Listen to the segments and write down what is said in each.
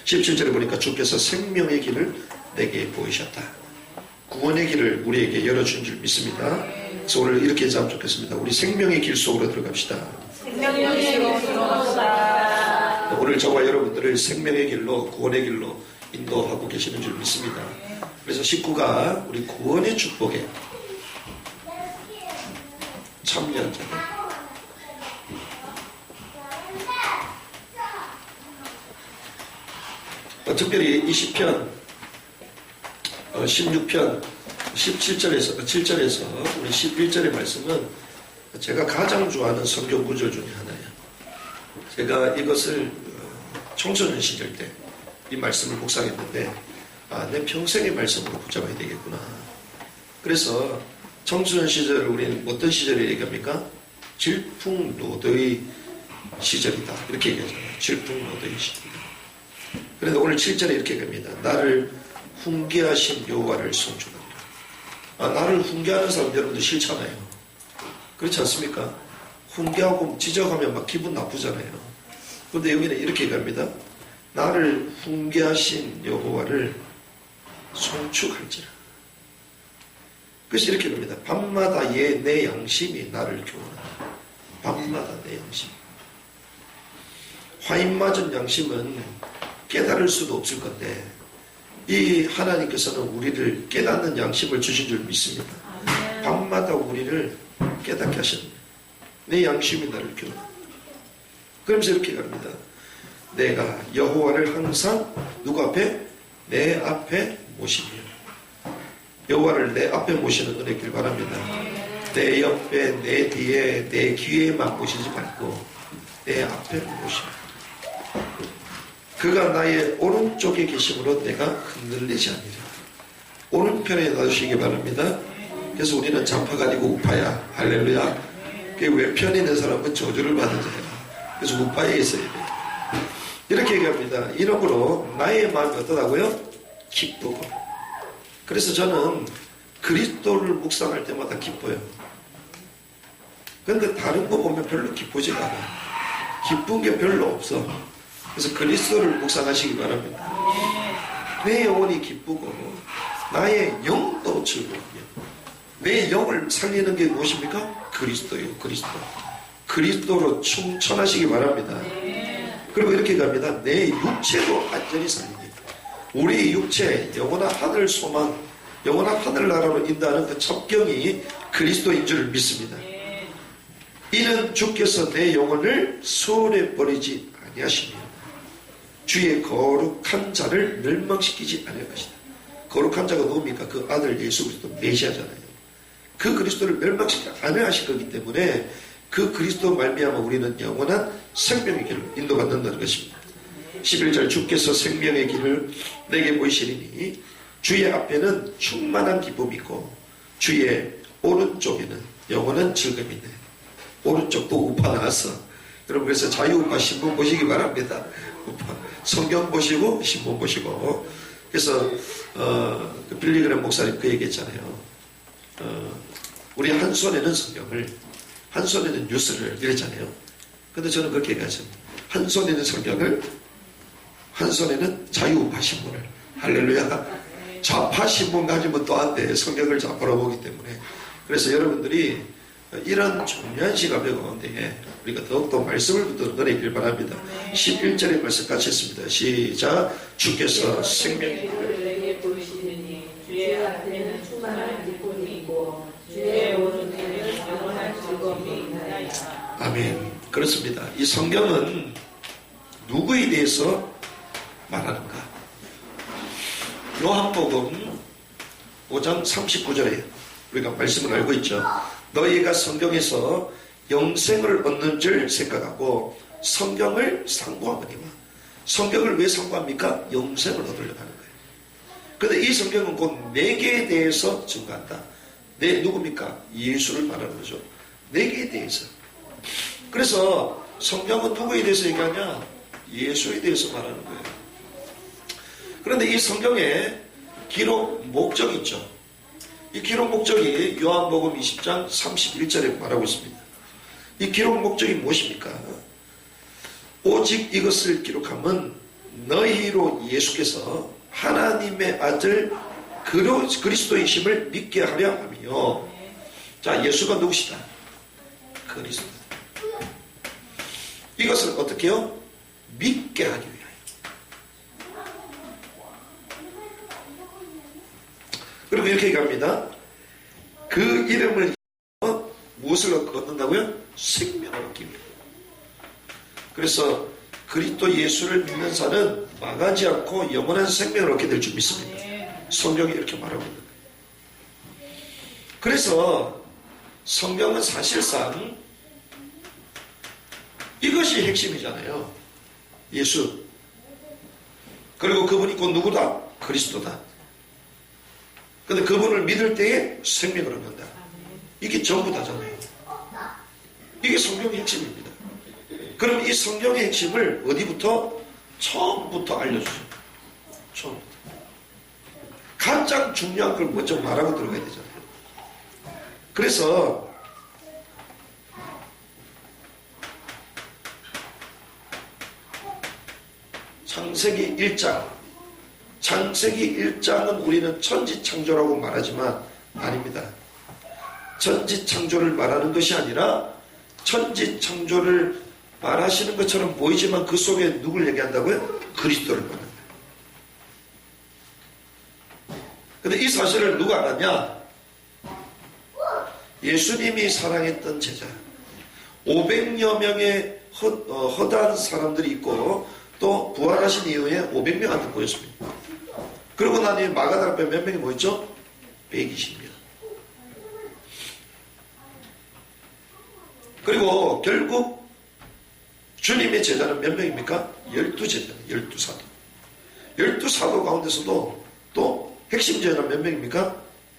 17절에 보니까 주께서 생명의 길을 내게 보이셨다. 구원의 길을 우리에게 열어준 줄 믿습니다. 그래서 오늘 이렇게 하면 좋겠습니다. 우리 생명의 길 속으로 들어갑시다. 생명의 길로 들어갑시다. 오늘 저와 여러분들을 생명의 길로, 구원의 길로 인도하고 계시는 줄 믿습니다. 그래서 식구가 우리 구원의 축복에 참여한 자들, 특별히 이 시편 16편 7절에서 우리 11절의 말씀은 제가 가장 좋아하는 성경 구절 중에 하나예요. 제가 이것을 청소년 시절 때 이 말씀을 묵상했는데 내 평생의 말씀으로 붙잡아야 되겠구나. 그래서 청소년 시절을 우리는 어떤 시절을 얘기합니까? 질풍노도의 시절이다. 이렇게 얘기하잖아요. 질풍노도의 시절이다. 그런데 오늘 7절에 이렇게 얘기합니다. 나를 훈계하신 여호와를 송축하리라. 나를 훈계하는 사람 여러분들 싫잖아요. 그렇지 않습니까? 훈계하고 지적하면 막 기분 나쁘잖아요. 그런데 여기는 이렇게 얘기합니다. 나를 훈계하신 여호와를 송축할지라. 그래서 이렇게 합니다. 밤마다 내 양심이 나를 교훈한다. 밤마다 내 양심. 화인 맞은 양심은 깨달을 수도 없을 건데 이 하나님께서는 우리를 깨닫는 양심을 주신 줄 믿습니다. 밤마다 우리를 깨닫게 하셨네. 내 양심이 나를 교훈한다. 그러면서 이렇게 갑니다. 내가 여호와를 항상 누구 앞에? 내 앞에 모시며. 여호와를 내 앞에 모시는 은혜 길 바랍니다. 내 옆에, 내 뒤에, 내 귀에만 모시지 말고 내 앞에 모시며. 그가 나의 오른쪽에 계심으로 내가 흔들리지 않으리라. 오른편에 놔주시기 바랍니다. 그래서 우리는 좌파가 아니고 우파야. 할렐루야. 왼편에 있는 사람은 저주를 받은 자야. 그래서 우파에 있어야 돼요. 이렇게 얘기합니다. 이러므로 나의 마음이 어떠다고요? 기쁘고. 그래서 저는 그리스도를 묵상할 때마다 기뻐요. 그런데 다른 거 보면 별로 기쁘지가 않아요. 기쁜 게 별로 없어. 그래서 그리스도를 묵상하시기 바랍니다. 내 영혼이 기쁘고 나의 영도 즐거워요. 내 영을 살리는 게 무엇입니까? 그리스도요. 그리스도로 충천하시기 바랍니다. 그리고 이렇게 갑니다. 내 육체도 안전히 살리니 우리 육체 영원한 하늘 소망, 영원한 하늘나라로 인도하는 그 첩경이 그리스도인 줄 믿습니다. 이는 주께서 내 영혼을 소홀히 버리지 아니하시며 주의 거룩한 자를 멸망시키지 않을 것이다. 거룩한 자가 누굽니까? 그 아들 예수 그리스도 메시아잖아요. 그 그리스도를 멸망시키지 않을 하실 거기 때문에 그 그리스도 말미암아 우리는 영원한 생명의 길을 인도받는다는 것입니다. 11절 주께서 생명의 길을 내게 보이시리니 주의 앞에는 충만한 기쁨이 있고 주의 오른쪽에는 영원한 즐거움이 있네. 오른쪽도 우파 나왔어. 여러분 그래서 자유우파 신문 보시기 바랍니다. 우파 성경 보시고 신문 보시고. 그래서 그 빌리그램 목사님 그 얘기했잖아요. 우리 한 손에는 성경을, 한 손에는 뉴스를 이랬잖아요. 근데 저는 그렇게 얘기하습니다. 한 손에는 성경을, 한 손에는 자유우파 신문을. 할렐루야. 좌파 신문 가지면 또 안 돼. 성경을 좌파로 보기 때문에. 그래서 여러분들이 이런 중요한 시간의 가운데 우리가 더욱더 말씀을 붙드는 은혜 있길 바랍니다. 11절의 말씀 같이 했습니다. 시작. 주께서 생명의 길을 내게 보이시느니 주의 앞에는 충만한 기쁨이 있고 주의 오른쪽에는 영원한 즐거움이 있나이다. 아멘. 그렇습니다. 이 성경은 누구에 대해서 말하는가? 요한복음 5장 39절에 우리가 말씀을 알고 있죠. 너희가 성경에서 영생을 얻는 줄 생각하고 성경을 상고하거니와. 성경을 왜 상고합니까? 영생을 얻으려고 하는 거예요. 그런데 이 성경은 곧 내게에 대해서 증거한다. 누굽니까? 예수를 말하는 거죠. 내게에 대해서. 그래서 성경은 누구에 대해서 얘기하냐? 예수에 대해서 말하는 거예요. 그런데 이 성경에 기록 목적이 있죠. 이 기록 목적이 요한복음 20장 31절에 말하고 있습니다. 이 기록 목적이 무엇입니까? 오직 이것을 기록함은 너희로 예수께서 하나님의 아들 그리스도이심을 믿게 하려 하며. 자, 예수가 누구시다? 그리스도. 이것을 어떻게 해요? 믿게 하기 위하여. 그리고 이렇게 얘기합니다. 그 이름을 무엇을 얻는다고요? 생명을 얻기 위해. 그래서 그리스도 예수를 믿는 자는 망하지 않고 영원한 생명을 얻게 될 줄 믿습니다. 성경이 이렇게 말하고 있는 거예요. 그래서 성경은 사실상 이것이 핵심이잖아요. 예수. 그리고 그분이 곧 누구다? 그리스도다. 근데 그분을 믿을 때에 생명을 얻는다. 이게 전부 다잖아요. 이게 성경의 핵심입니다. 그럼 이 성경의 핵심을 어디부터? 처음부터 알려주죠. 처음부터. 가장 중요한 걸 먼저 말하고 들어가야 되잖아요. 그래서 창세기 1장. 창세기 1장은 우리는 천지창조라고 말하지만 아닙니다. 천지창조를 말하는 것이 아니라 천지창조를 말하시는 것처럼 보이지만 그 속에 누굴 얘기한다고요? 그리스도를 말합니다. 근데 이 사실을 누가 알았냐? 예수님이 사랑했던 제자 500여 명의 허다한 사람들이 있고 또 부활하신 이후에 500명한테 보였습니다. 그러고 나니 마가다라 앞에 몇 명이 모였죠? 120명. 그리고 결국 주님의 제자는 몇 명입니까? 12제자, 12사도. 12사도 가운데서도 또 핵심 제자는 몇 명입니까?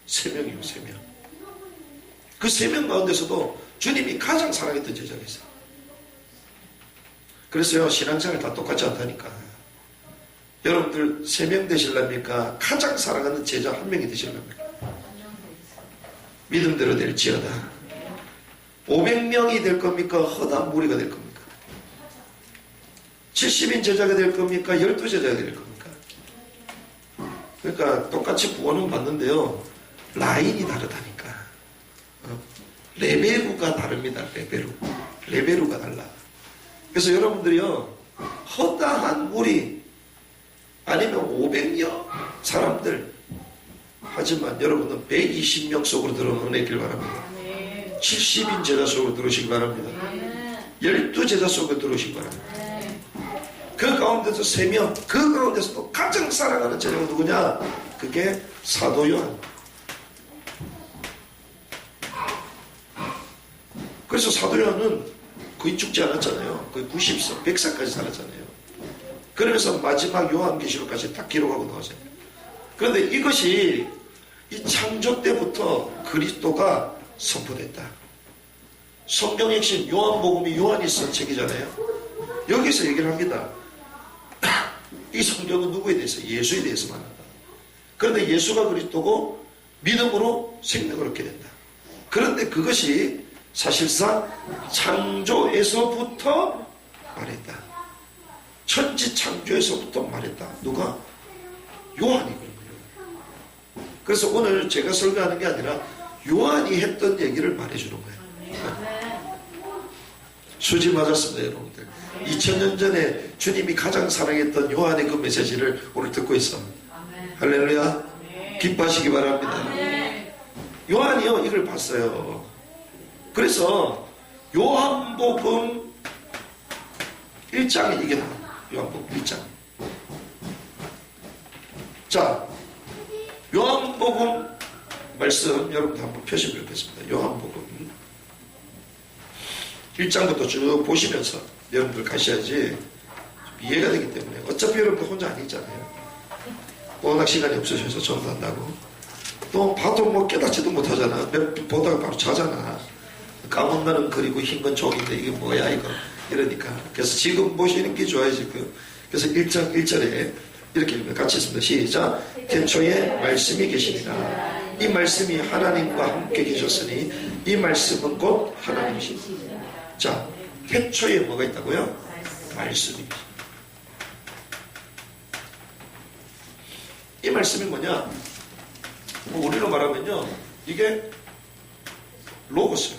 3명이요, 3명. 그 3명 가운데서도 주님이 가장 사랑했던 제자가 있어요. 그래서요, 신앙생활 다 똑같지 않다니까. 여러분들 3명 되실랍니까? 가장 사랑하는 제자 1명이 되실랍니까? 믿음대로 될지어다. 500명이 될 겁니까? 허다한 무리가 될 겁니까? 70인 제자가 될 겁니까? 12제자가 될 겁니까? 그러니까 똑같이 구원은 받는데요. 라인이 다르다니까. 레벨루가 다릅니다. 레벨루가 달라. 그래서 여러분들이요. 허다한 무리 아니면 500명 사람들 하지만 여러분은 120명 속으로 들어오는 은혜길 바랍니다. 70인 제자 속으로 들어오시기 바랍니다. 12제자 속으로 들어오시기 바랍니다. 그 가운데서 3명, 그 가운데서 또 가장 사랑하는 제자가 누구냐? 그게 사도 요한. 그래서 사도 요한은 거의 죽지 않았잖아요. 거의 90살, 100살까지 살았잖아요. 그러면서 마지막 요한계시록까지 딱 기록하고 나왔어요. 그런데 이것이 이 창조 때부터 그리스도가 선포됐다. 성경 핵심 요한복음이 요한이 쓴 책이잖아요. 여기서 얘기를 합니다. 이 성경은 누구에 대해서? 예수에 대해서 말한다. 그런데 예수가 그리스도고 믿음으로 생명을 얻게 된다. 그런데 그것이 사실상 창조에서부터 말했다. 천지 창조에서부터 말했다. 누가? 요한이거든요. 그래서 오늘 제가 설교하는 게 아니라 요한이 했던 얘기를 말해주는 거예요. 수지 맞았습니다, 여러분들. 2000년 전에 주님이 가장 사랑했던 요한의 그 메시지를 오늘 듣고 있어. 할렐루야. 기뻐하시기 바랍니다. 요한이요, 이걸 봤어요. 그래서 요한복음 1장에 이게 나와요. 요한복음 1장. 자, 요한복음 말씀 여러분들 한번 펴시면 좋겠습니다. 요한복음 1장부터 쭉 보시면서 여러분들 가셔야지 이해가 되기 때문에. 어차피 여러분들 혼자 아니잖아요. 워낙 시간이 없으셔서 전도한다고. 또 봐도 뭐 깨닫지도 못하잖아. 몇 번 보다가 바로 자잖아. 까만 거는 그리고 흰 건 종인데 이게 뭐야 이거 이러니까. 그래서 지금 보시는 게 좋아요 지금. 그래서 1장 1절에 이렇게 같이 했습니다. 시작. 태초에 말씀이 계시니라. 이 말씀이 하나님과 함께 계셨으니 이 말씀은 곧 하나님이시다. 자, 태초에 뭐가 있다고요? 말씀이. 이 말씀이 뭐냐? 뭐 우리로 말하면요, 이게 로고스.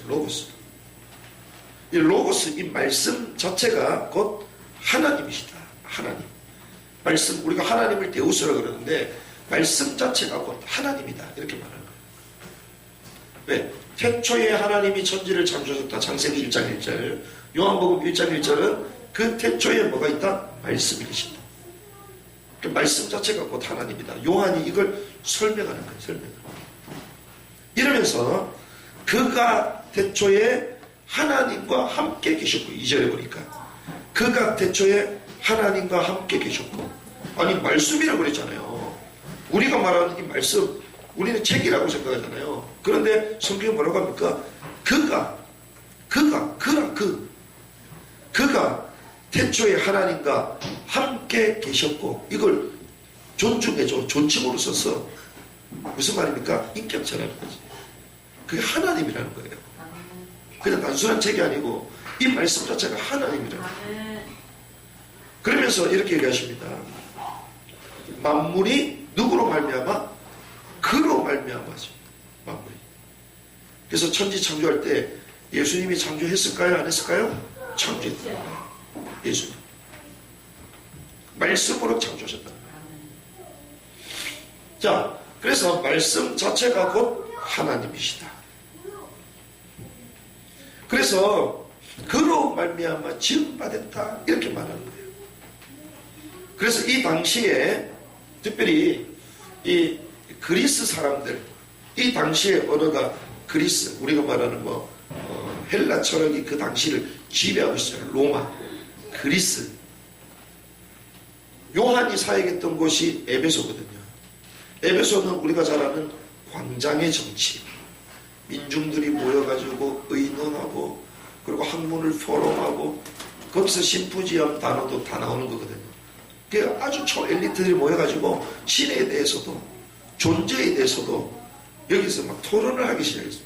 이 로고스, 이 말씀 자체가 곧 하나님이시다. 하나님. 말씀, 우리가 하나님을 데우스라 그러는데 말씀 자체가 곧 하나님이다. 이렇게 말하는 거예요. 왜? 태초에 하나님이 천지를 창조하셨다. 창세기 1장 1절. 요한복음 1장 1절은 그 태초에 뭐가 있다? 말씀이 계신다. 그 말씀 자체가 곧 하나님이다. 요한이 이걸 설명하는 거예요. 설명하는 거예요. 이러면서 그가 태초에 하나님과 함께 계셨고, 2절에 보니까 그가 태초에 하나님과 함께 계셨고, 아니 말씀이라고 그랬잖아요. 우리가 말하는 이 말씀, 우리는 책이라고 생각하잖아요. 그런데 성경이 뭐라고 합니까? 그가 태초에 하나님과 함께 계셨고, 이걸 존중해줘. 존칭으로 써서 무슨 말입니까? 인격체라는 거지. 그게 하나님이라는 거예요. 그냥 단순한 책이 아니고 이 말씀 자체가 하나님이라는 거예요. 그러면서 이렇게 얘기하십니다. 만물이 누구로 말미암아? 그로 말미암아죠. 만물이. 그래서 천지 창조할 때 예수님이 창조했을까요? 안 했을까요? 창조했다. 예수님. 말씀으로 창조하셨다. 자, 그래서 말씀 자체가 곧 하나님이시다. 그래서 그로 말미암아 지음받았다. 이렇게 말하는 거예요. 그래서 이 당시에 특별히 이 그리스 사람들, 이 당시의 언어가 그리스, 우리가 말하는 헬라 철학이 그 당시를 지배하고 있어요. 로마, 그리스. 요한이 사역했던 곳이 에베소거든요. 에베소는 우리가 잘 아는 광장의 정치, 민중들이 모여가지고 의논하고 그리고 학문을 포럼하고 거기서 심포지엄 단어도 다 나오는 거거든요. 그 아주 초엘리트들이 모여가지고 신에 대해서도 존재에 대해서도 여기서 막 토론을 하기 시작했어요.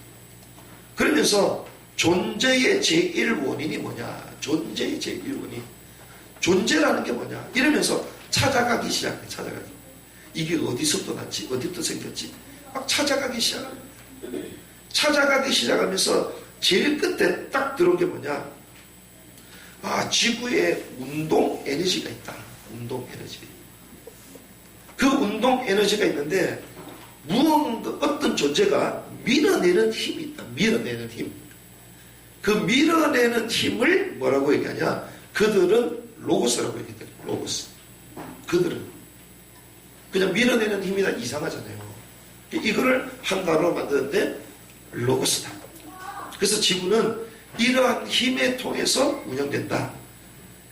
그러면서 존재의 제1원인이 뭐냐? 존재의 제1원인. 존재라는 게 뭐냐? 이러면서 찾아가기 시작해. 찾아가기. 이게 어디서부터 났지? 어디부터 생겼지? 막 찾아가기 시작합니다. 찾아가기 시작하면서 제일 끝에 딱 들어온 게 뭐냐? 아, 지구에 운동 에너지가 있다. 운동 에너지. 그 운동 에너지가 있는데 어떤 존재가 밀어내는 힘이 있다. 밀어내는 힘. 그 밀어내는 힘을 뭐라고 얘기하냐? 그들은 로고스라고 얘기해요. 로고스. 그들은 그냥 밀어내는 힘이다. 이상하잖아요. 이거를 한 단어로 만드는데 로고스다. 그래서 지구는 이러한 힘에 통해서 운영된다.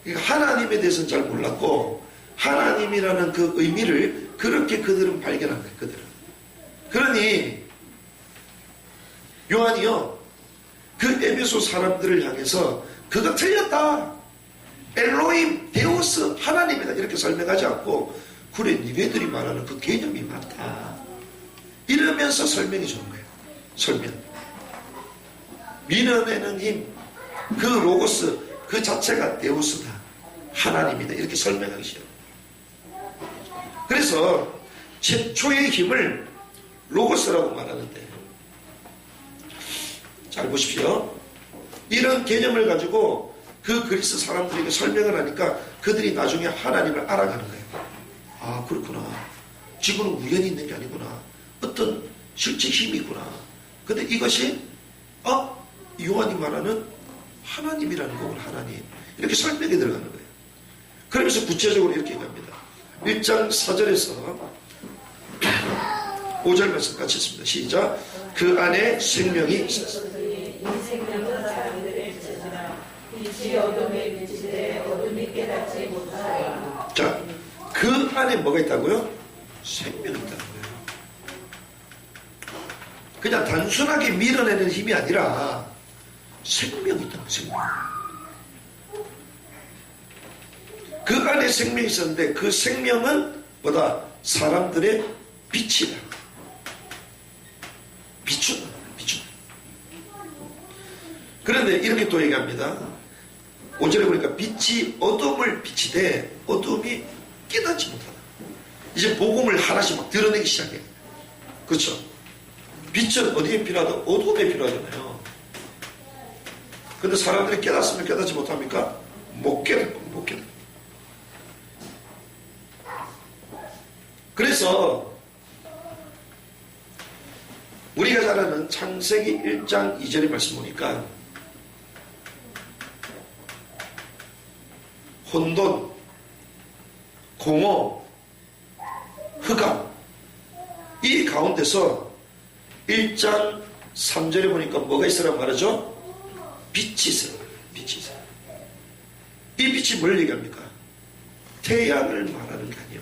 그러니까 하나님에 대해서는 잘 몰랐고 하나님이라는 그 의미를 그렇게 그들은 발견한 거예요. 그들은. 그러니 요한이요, 그 에베소 사람들을 향해서 그거 틀렸다. 엘로힘, 데우스, 하나님이다. 이렇게 설명하지 않고 그래, 니네들이 말하는 그 개념이 맞다. 이러면서 설명해 주는 거예요. 설명. 밀어내는 힘, 그 로고스, 그 자체가 데우스다. 하나님이다. 이렇게 설명하기 시작해요. 그래서 최초의 힘을 로고스라고 말하는데, 잘 보십시오. 이런 개념을 가지고 그 그리스 사람들에게 설명을 하니까 그들이 나중에 하나님을 알아가는 거예요. 아, 그렇구나. 지구는 우연히 있는 게 아니구나. 어떤 실제 힘이 있구나. 근데 이것이 요한이 말하는 하나님이라는 거구나. 하나님. 이렇게 설명이 들어가는 거예요. 그러면서 구체적으로 이렇게 얘기합니다. 1장 4절에서 5절 말씀 같이 했습니다. 시작. 그 안에 생명이 있었습니다. 자, 그 안에 뭐가 있다고요? 생명이 있다는 거예요. 그냥 단순하게 밀어내는 힘이 아니라 생명이 있다는 거예요. 생명. 그 안에 생명이 있었는데 그 생명은 뭐다? 사람들의 빛이다. 비춘다. 비춘다. 그런데 이렇게 또 얘기합니다. 5절에 보니까 빛이 어둠을 비치되 어둠이 깨닫지 못하다. 이제 복음을 하나씩 막 드러내기 시작해. 그렇죠? 빛은 어디에 필요하다? 어둠에 필요하잖아요. 근데 사람들이 깨닫으면 깨닫지 못합니까? 못 깨닫고 못 깨닫고. 그래서 우리가 잘 아는 창세기 1장 2절의 말씀 보니까 혼돈, 공허, 흑암, 이 가운데서 1장 3절에 보니까 뭐가 있으라고 말하죠? 빛이 있어요. 빛이 있어요. 이 빛이 뭘 얘기합니까? 태양을 말하는 게 아니에요.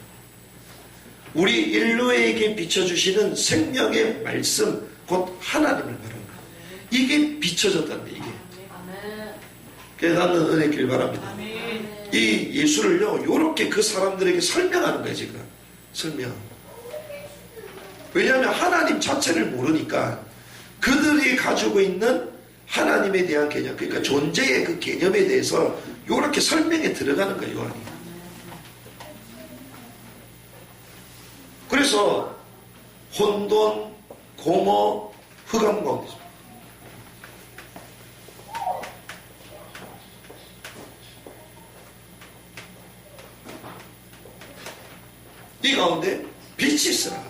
우리 인류에게 비춰주시는 생명의 말씀, 곧 하나님을 말하는 거예요. 이게 비춰졌다는데, 이게. 깨닫는 은혜 길 바랍니다. 이 예수를요, 요렇게 그 사람들에게 설명하는 거예요, 지금. 설명. 왜냐하면 하나님 자체를 모르니까 그들이 가지고 있는 하나님에 대한 개념, 그러니까 존재의 그 개념에 대해서 요렇게 설명에 들어가는 거예요, 요한이. 그래서 혼돈, 공허, 흑암 가운데 있습니다. 이 가운데 빛이 있으라.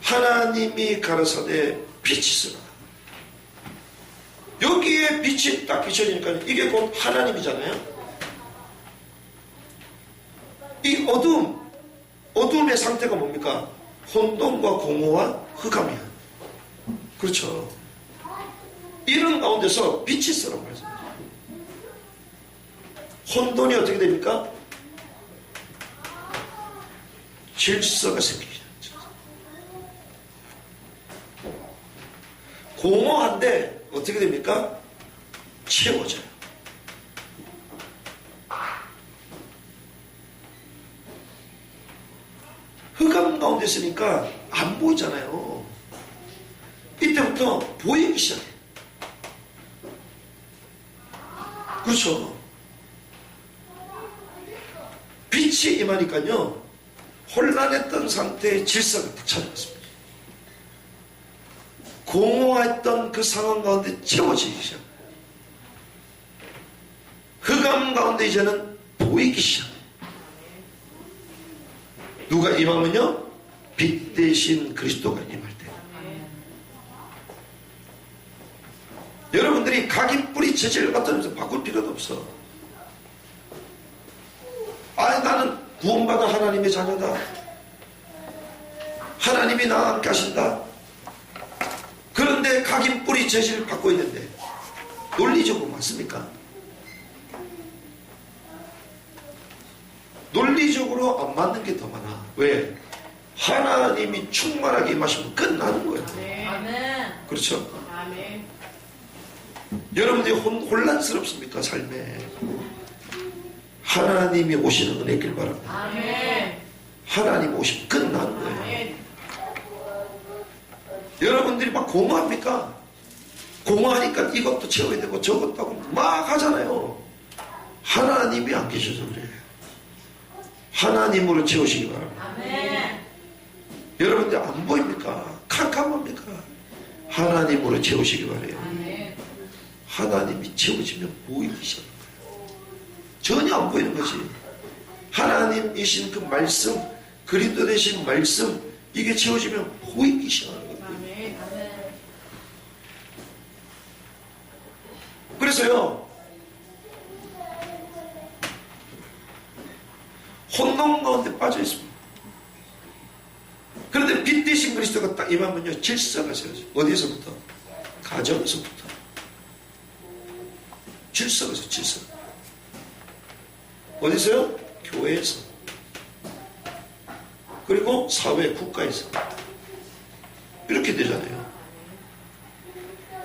하나님이 가라사대 빛이 있으라. 여기에 빛이 딱 비춰지니까 이게 곧 하나님이잖아요. 이 어둠의 상태가 뭡니까? 혼돈과 공허와 흑암이야. 그렇죠. 이런 가운데서 빛이 있으라고 말씀합니다. 혼돈이 어떻게 됩니까? 질서가 생기죠. 공허한데 어떻게 됩니까? 채워져요. 흑암 가운데 있으니까 안 보이잖아요. 이때부터 보이기 시작해. 그렇죠. 빛이 임하니까요, 혼란했던 상태의 질서가 딱 찾아왔습니다. 공허했던 그 상황 가운데 채워지기 시작. 흑암 가운데 이제는 보이기 시작. 누가 임하면요? 빛 대신 그리스도가 임할 때. 여러분들이 각인 뿌리 체질 같으면서 바꿀 필요도 없어. 아, 나는 구원받은 하나님의 자녀다. 하나님이 나와 함께 하신다. 그런데 각인 뿌리 체질을 바꿔야 되는데 논리적으로 맞습니까? 논리적으로 안 맞는 게 더 많아. 왜? 하나님이 충만하게 임하시면 끝나는 거예요. 아멘. 그렇죠? 아멘. 여러분들이 혼란스럽습니까? 삶에. 하나님이 오시는 은혜 길 바랍니다. 아멘. 하나님 오시면 끝나는 거예요. 아멘. 여러분들이 막 공허합니까? 공허하니까 이것도 채워야 되고 저것도 하고 막 하잖아요. 하나님이 안 계셔서 그래요. 하나님으로 채우시기 바랍니다. 아멘. 여러분들 안 보입니까? 캄캄합니까? 하나님으로 채우시기 바래요. 아멘. 하나님이 채워지면 보이기 시작합니다. 전혀 안 보이는 거지. 하나님이신 그 말씀, 그리스도 되신 말씀, 이게 채워지면 보이기 시작하는 거예요. 아멘. 아멘. 그래서요, 혼돈 가운데 빠져 있습니다. 그런데 빛 대신 그리스도가 딱 임하면요, 질서가 세워져요. 어디에서부터? 가정에서부터. 질서에서, 질서. 어디서요? 교회에서. 그리고 사회, 국가에서. 이렇게 되잖아요.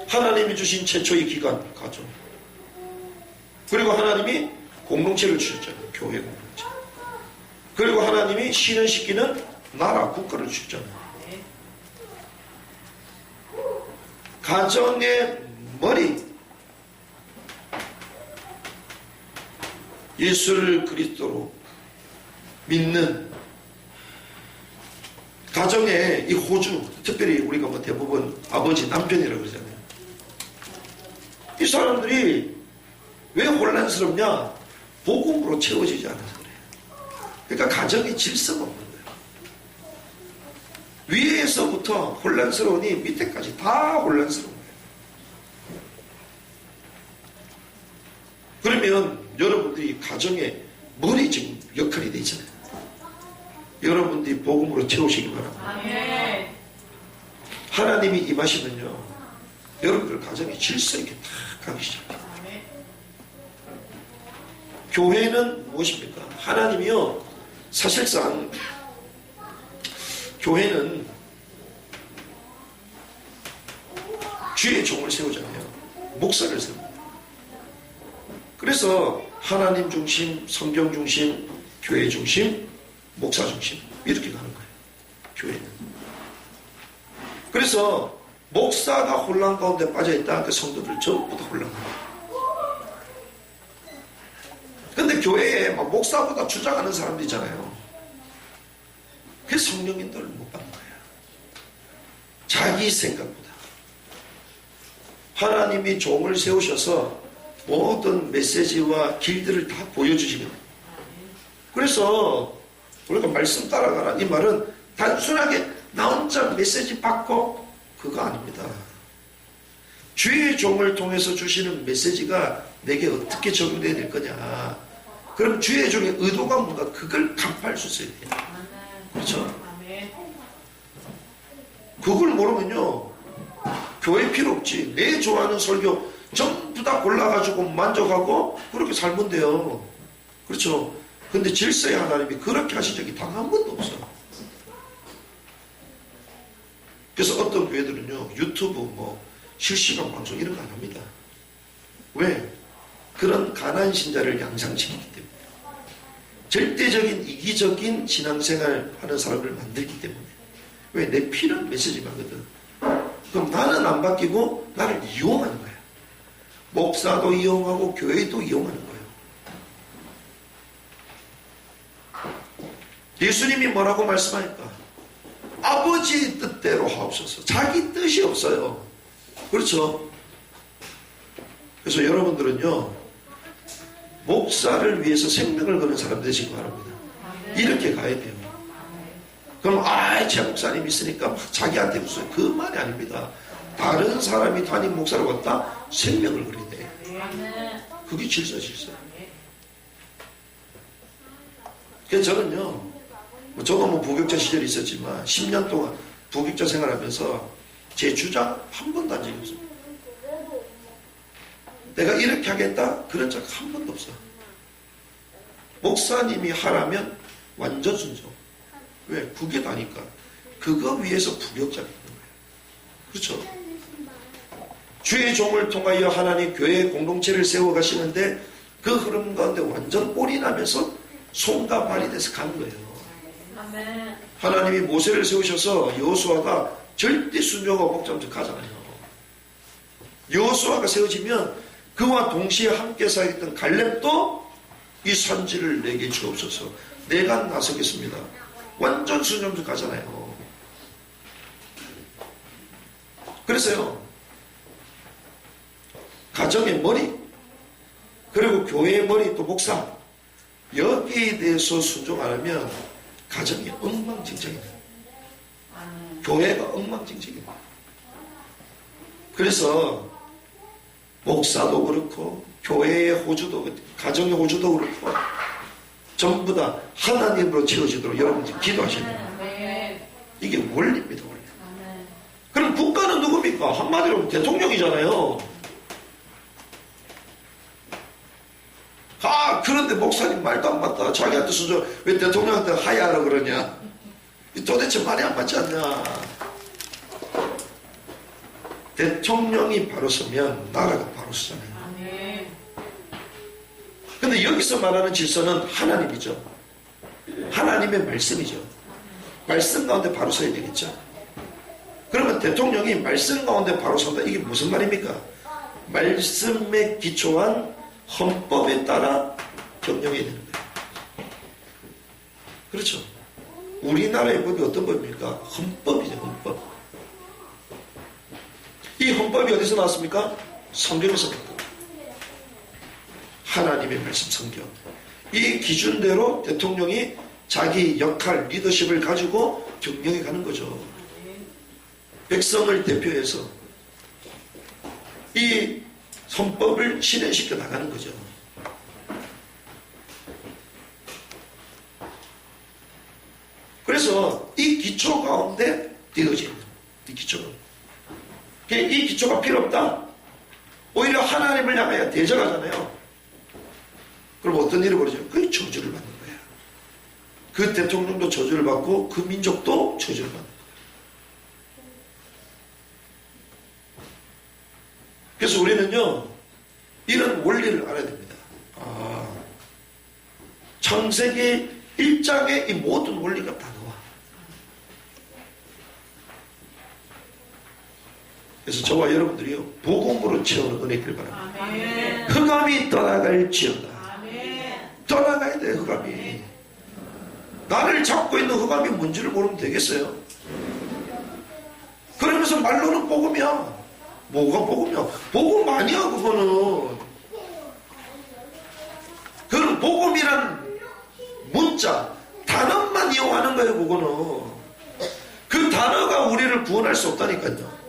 하나님이 주신 최초의 기관, 가정. 그리고 하나님이 공동체를 주셨잖아요. 교회 공동체. 그리고 하나님이 실현시키는 나라, 국가를 주셨잖아요. 가정의 머리, 예수를 그리스도로 믿는 가정의 이 호주, 특별히 우리가 뭐 대부분 아버지, 남편이라고 그러잖아요. 이 사람들이 왜 혼란스럽냐? 복음으로 채워지지 않아서 그래요. 그러니까 가정의 질서가 없는 거예요. 위에서부터 혼란스러우니 밑에까지 다 혼란스러운 거예요. 그러면 여러분들이 가정의 머리 지금 역할이 되잖아요. 여러분들이 복음으로 채우시기 바랍니다. 아멘. 하나님이 임하시면요, 여러분들 가정이 질서 있게 탁 가기 시작해요. 아멘. 교회는 무엇입니까? 하나님이요, 사실상 교회는 주의 종을 세우잖아요. 목사를 세웁니다. 그래서 하나님 중심, 성경 중심, 교회 중심, 목사 중심 이렇게 가는 거예요. 교회는. 그래서 목사가 혼란 가운데 빠져있다. 그 성도들 전부 다 혼란합니다. 근데 교회에 막 목사보다 주장하는 사람들 있잖아요. 그 성령 인도를 못 받는 거예요. 자기 생각보다. 하나님이 종을 세우셔서 모든 메시지와 길들을 다 보여주시면, 그래서 우리가 말씀 따라가라 이 말은 단순하게 나 혼자 메시지 받고 그거 아닙니다. 주의 종을 통해서 주시는 메시지가 내게 어떻게 적용돼야 될 거냐. 그럼 주의 종의 의도가 뭔가 그걸 간파할 수 있어야 돼요. 그렇죠? 그걸 모르면요, 교회 필요 없지. 내 좋아하는 설교 전부 다 골라가지고 만족하고 그렇게 살면 돼요. 그렇죠? 근데 질서의 하나님이 그렇게 하신 적이 단 한 번도 없어. 그래서 어떤 교회들은요, 유튜브 뭐 실시간 방송 이런 거 안 합니다. 왜? 그런 가난 신자를 양상시키기 때문에. 절대적인 이기적인 신앙생활 하는 사람을 만들기 때문에. 왜? 내 필요한 메시지거든. 그럼 나는 안 바뀌고 나를 이용하는 거야. 목사도 이용하고 교회도 이용하는 거예요. 예수님이 뭐라고 말씀하니까 아버지 뜻대로 하옵소서. 자기 뜻이 없어요. 그렇죠? 그래서 여러분들은요, 목사를 위해서 생명을 거는 사람 되시기 바랍니다. 이렇게 가야 돼요. 그럼 제 목사님 있으니까 자기한테 무슨 그 말이 아닙니다. 다른 사람이 담임 목사로 왔다 생명을 걸어야 돼. 그게 질서. 그래서 저는요, 저도 뭐 부격자 시절이 있었지만 10년 동안 부격자 생활하면서 제 주장 한 번도 한 적이 없습니다. 내가 이렇게 하겠다 그런 적 한 번도 없어. 목사님이 하라면 완전 순종. 왜? 그게 다니까. 그거 위해서 부격자가 있는 거예요. 그렇죠? 주의 종을 통하여 하나님 교회 공동체를 세워가시는데 그 흐름 가운데 완전 올인하면서 손과 발이 돼서 가는 거예요. 아멘. 하나님이 모세를 세우셔서 여호수아가 절대 순종하고 목잠도 가잖아요. 여호수아가 세워지면 그와 동시에 함께 살았던 갈렙도 이 산지를 내게 주옵소서. 내가 나서겠습니다. 완전 순종도 가잖아요. 그래서요, 가정의 머리, 그리고 교회의 머리, 또 목사, 여기에 대해서 순종 안 하면 가정이 엉망진창이에요. 교회가 엉망진창이에요. 그래서 목사도 그렇고 교회의 호주도, 가정의 호주도 그렇고 전부 다 하나님으로 채워지도록 여러분들이 기도하셔야 돼요. 이게 원리입니다, 원리. 그럼 국가는 누굽니까? 한마디로 대통령이잖아요. 그런데 목사님 말도 안 맞다. 자기한테 순종, 왜 대통령한테 하야하라 그러냐? 도대체 말이 안 맞지 않냐? 대통령이 바로 서면 나라가 바로 서잖아요. 근데 여기서 말하는 질서는 하나님이죠. 하나님의 말씀이죠. 말씀 가운데 바로 서야 되겠죠. 그러면 대통령이 말씀 가운데 바로 선다. 이게 무슨 말입니까? 말씀에 기초한 헌법에 따라 경영해야 되는 거예요. 그렇죠. 우리나라의 법이 어떤 법입니까? 헌법이죠, 헌법. 이 헌법이 어디서 나왔습니까? 성경에서 나왔다. 하나님의 말씀 성경. 이 기준대로 대통령이 자기 역할, 리더십을 가지고 경영해 가는 거죠. 백성을 대표해서 이 헌법을 실현시켜 나가는 거죠. 그래서 이 기초 가운데 띄어지는 거예요. 이 기초가. 이 기초가 필요 없다. 오히려 하나님을 향하여 대적하잖아요. 그럼 어떤 일이 벌어져요? 그 저주를 받는 거야. 그 대통령도 저주를 받고 그 민족도 저주를 받는 거야. 그래서 우리는요, 이런 원리를 알아야 됩니다. 창세기 1장에 이 모든 원리가 다 나와. 그래서 저와 여러분들이요, 복음으로 채우는 은혜 있기를 바랍니다. 아멘. 흑암이 떠나갈지어다. 아멘. 떠나가야 돼, 흑암이. 나를 잡고 있는 흑암이 뭔지를 모르면 되겠어요? 그러면서 말로는 복음이야. 뭐가 복음이야? 복음 아니야, 그거는. 그건 복음이란 문자, 단어만 이용하는 거예요, 그거는. 그 단어가 우리를 구원할 수 없다니까요.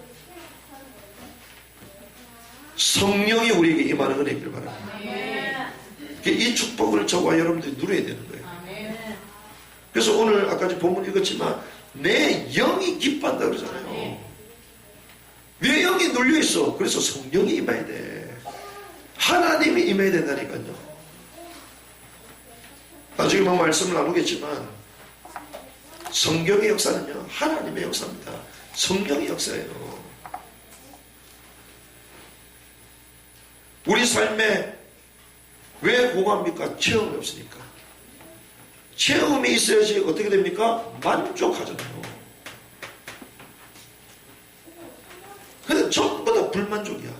성령이 우리에게 임하는 은혜 있기를 바랍니다. 이 축복을 저와 여러분들이 누려야 되는 거예요. 그래서 오늘 아까 본문 읽었지만 내 영이 기뻐한다 그러잖아요. 내 영이 눌려있어. 그래서 성령이 임해야 돼. 하나님이 임해야 된다니까요. 나중에 막 말씀을 나누겠지만 성경의 역사는요, 하나님의 역사입니다. 성령의 역사예요. 우리 삶에 왜 공허합니까? 체험이 없으니까. 체험이 있어야지 어떻게 됩니까? 만족하잖아요. 근데 전부 다 불만족이야.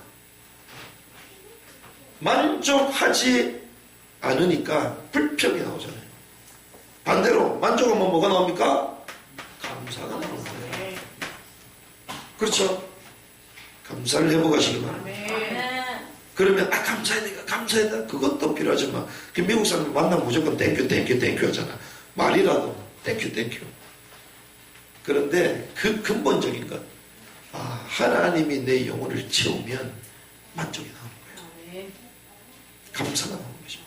만족하지 않으니까 불평이 나오잖아요. 반대로 만족하면 뭐가 나옵니까? 감사가 나오는 거예요. 그렇죠? 감사를 해보가시기 바랍니다. 그러면 감사해야 감사해야 그것도 필요하지만 그 미국 사람 만나면 무조건 땡큐 땡큐 땡큐 하잖아. 말이라도 땡큐 땡큐. 그런데 그 근본적인 것, 하나님이 내 영혼을 채우면 만족이 나오는 거예요. 감사가 나오는 거죠.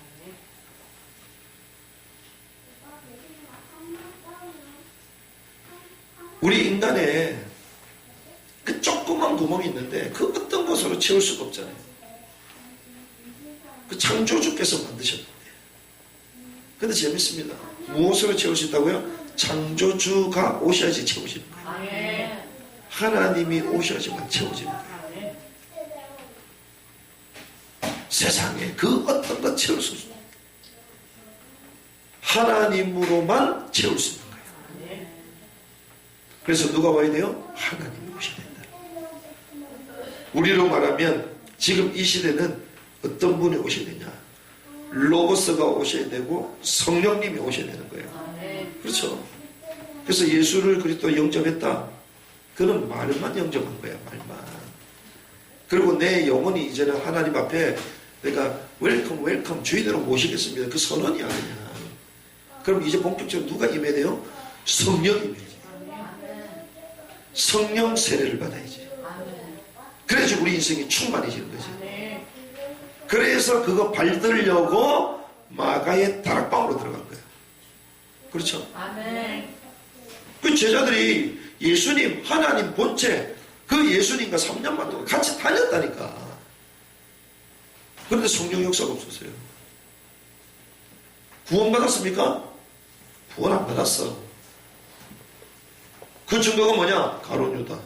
우리 인간에 그 조그만 구멍이 있는데 그 어떤 것으로 채울 수가 없잖아요. 그 창조주께서 만드셨는데. 근데 재밌습니다. 무엇으로 채울 수 있다고요? 창조주가 오셔야지 채워지는 거예요. 하나님이 오셔야지만 채워지는 거예요. 세상에 그 어떤 것 채울 수 없어요. 하나님으로만 채울 수 있는 거예요. 그래서 누가 와야 돼요? 하나님이 오셔야 된다. 우리로 말하면 지금 이 시대는 어떤 분이 오셔야 되냐? 로고스가 오셔야 되고 성령님이 오셔야 되는 거예요. 그렇죠? 그래서 예수를 그리스도 영접했다. 그는 말만 영접한 거야, 말만. 그리고 내 영혼이 이제는 하나님 앞에 내가 웰컴 주인으로 모시겠습니다. 그 선언이 아니야. 그럼 이제 본격적으로 누가 임해야 돼요? 성령이 임해야지. 성령 세례를 받아야지. 그래야지 우리 인생이 충만해지는 거지. 그래서 그거 받으려고 마가의 다락방으로 들어간 거야. 그렇죠? 그 제자들이 예수님, 하나님 본체, 그 예수님과 3년만 동안 같이 다녔다니까. 그런데 성령 역사가 없었어요. 구원받았습니까? 구원 안 받았어. 그 증거가 뭐냐? 가룟 유다.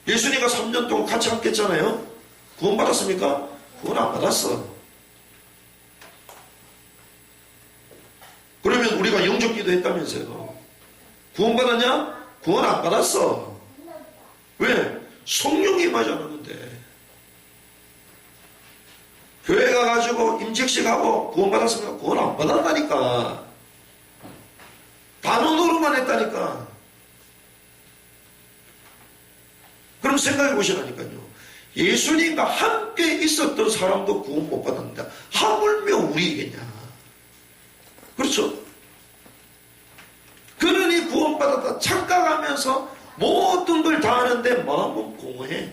예수님과 3년 동안 같이 함께 했잖아요. 구원 받았습니까? 구원 안 받았어. 그러면 우리가 영접기도 했다면서요. 구원 받았냐? 구원 안 받았어. 왜? 성령이 임하지 않았는데. 교회 가가지고 임직식 하고 구원 받았습니까? 구원 안 받았다니까. 구원만 했다니까. 그럼 생각해 보시라니까요. 예수님과 함께 있었던 사람도 구원 못 받았는데 하물며 우리에게냐. 그렇죠? 그러니 구원받았다 착각하면서 모든 걸 다 하는데 마음은 공허해.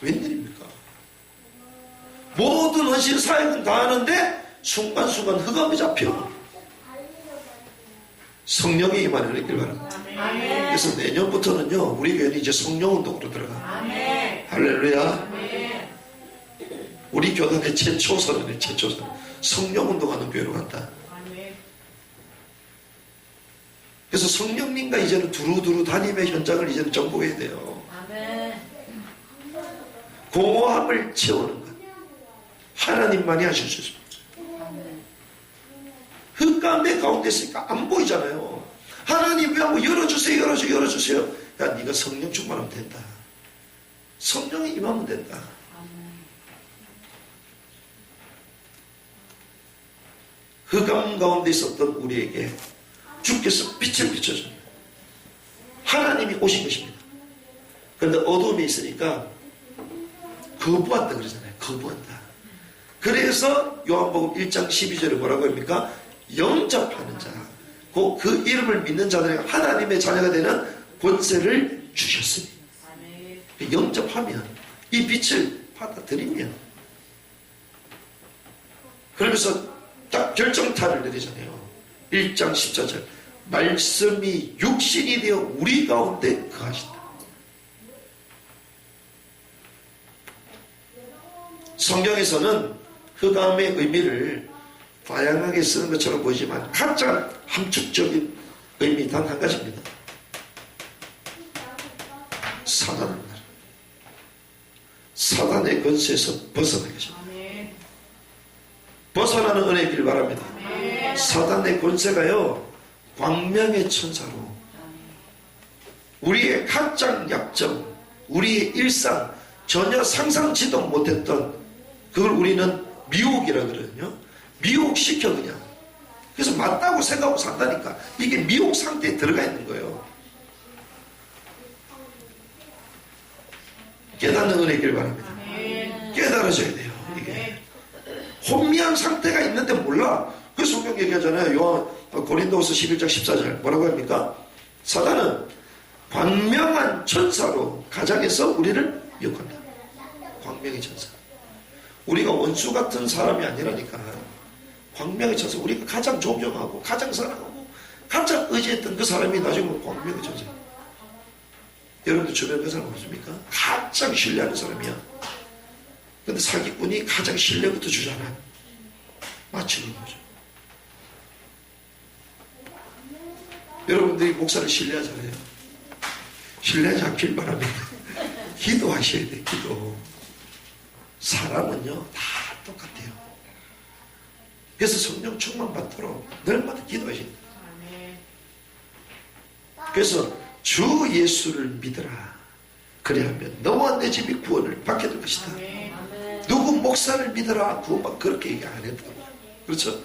웬일입니까? 모든 헌신 사역은 다 하는데 순간순간 흑암에 잡혀. 성령이 임하는 은혜길 바랍니다. 아멘. 그래서 내년부터는요, 우리 교회는 이제 성령운동으로 들어가. 아멘. 할렐루야. 아멘. 우리 교단의 최초 선언이 최초 선언. 성령운동하는 교회로 간다. 아멘. 그래서 성령님과 이제는 두루두루 다니며 현장을 이제는 정복해야 돼요. 아멘. 공허함을 채우는 것. 하나님만이 하실 수 있습니다. 흑암의 가운데 있으니까 안 보이잖아요. 하나님 왜 한번 열어주세요, 열어주세요. 야, 네가 성령 충만하면 된다. 성령이 임하면 된다. 흑암 가운데 있었던 우리에게 주께서 빛을 비춰줍니다. 하나님이 오신 것입니다. 그런데 어둠이 있으니까 거부한다 그러잖아요. 거부한다. 그래서 요한복음 1장 12절에 뭐라고 합니까? 영접하는 자, 그 이름을 믿는 자들에게 하나님의 자녀가 되는 권세를 주셨으니. 영접하면, 이 빛을 받아들이면, 그러면서 딱 결정타를 내리잖아요. 1장 14절 말씀이 육신이 되어 우리 가운데 거하신다. 성경에서는 흑암의 의미를 다양하게 쓰는 것처럼 보이지만 가장 함축적인 의미 단 한 가지입니다. 사단입니다. 사단의 권세에서 벗어나게 하십니다. 벗어나는 은혜의 길 바랍니다. 사단의 권세가요, 광명의 천사로 우리의 가장 약점, 우리의 일상, 전혀 상상지도 못했던 그걸 우리는 미혹이라 그러거든요. 미혹시켜 그냥. 그래서 맞다고 생각하고 산다니까. 이게 미혹 상태에 들어가 있는 거예요. 깨닫는 은혜의 길 바랍니다. 깨달아져야 돼요. 이게 혼미한 상태가 있는데 몰라. 그 성경 얘기하잖아요. 요한 고린도후서 11장 14절 뭐라고 합니까? 사단은 광명한 천사로 가장해서 우리를 미혹한다. 광명의 천사. 우리가 원수 같은 사람이 아니라니까. 광명의 천사. 우리가 가장 존경하고 가장 사랑하고 가장 의지했던 그 사람이 나중에 광명의 천사. 여러분들 주변에 그 사람 없습니까? 가장 신뢰하는 사람이야. 근데 사기꾼이 가장 신뢰부터 주잖아. 맞추는 거죠. 여러분들이 목사를 신뢰하잖아요. 신뢰하지 않길 바랍니다. 기도하셔야 돼. 기도. 사람은요 다 똑같아요. 그래서 성령 충만 받도록 날마다 기도하셔야 돼요. 그래서 주 예수를 믿어라. 그래야하면 너와 내 집이 구원을 받게 될 것이다. 누구 목사를 믿어라. 구원받 그렇게 얘기 안 했다고. 그렇죠?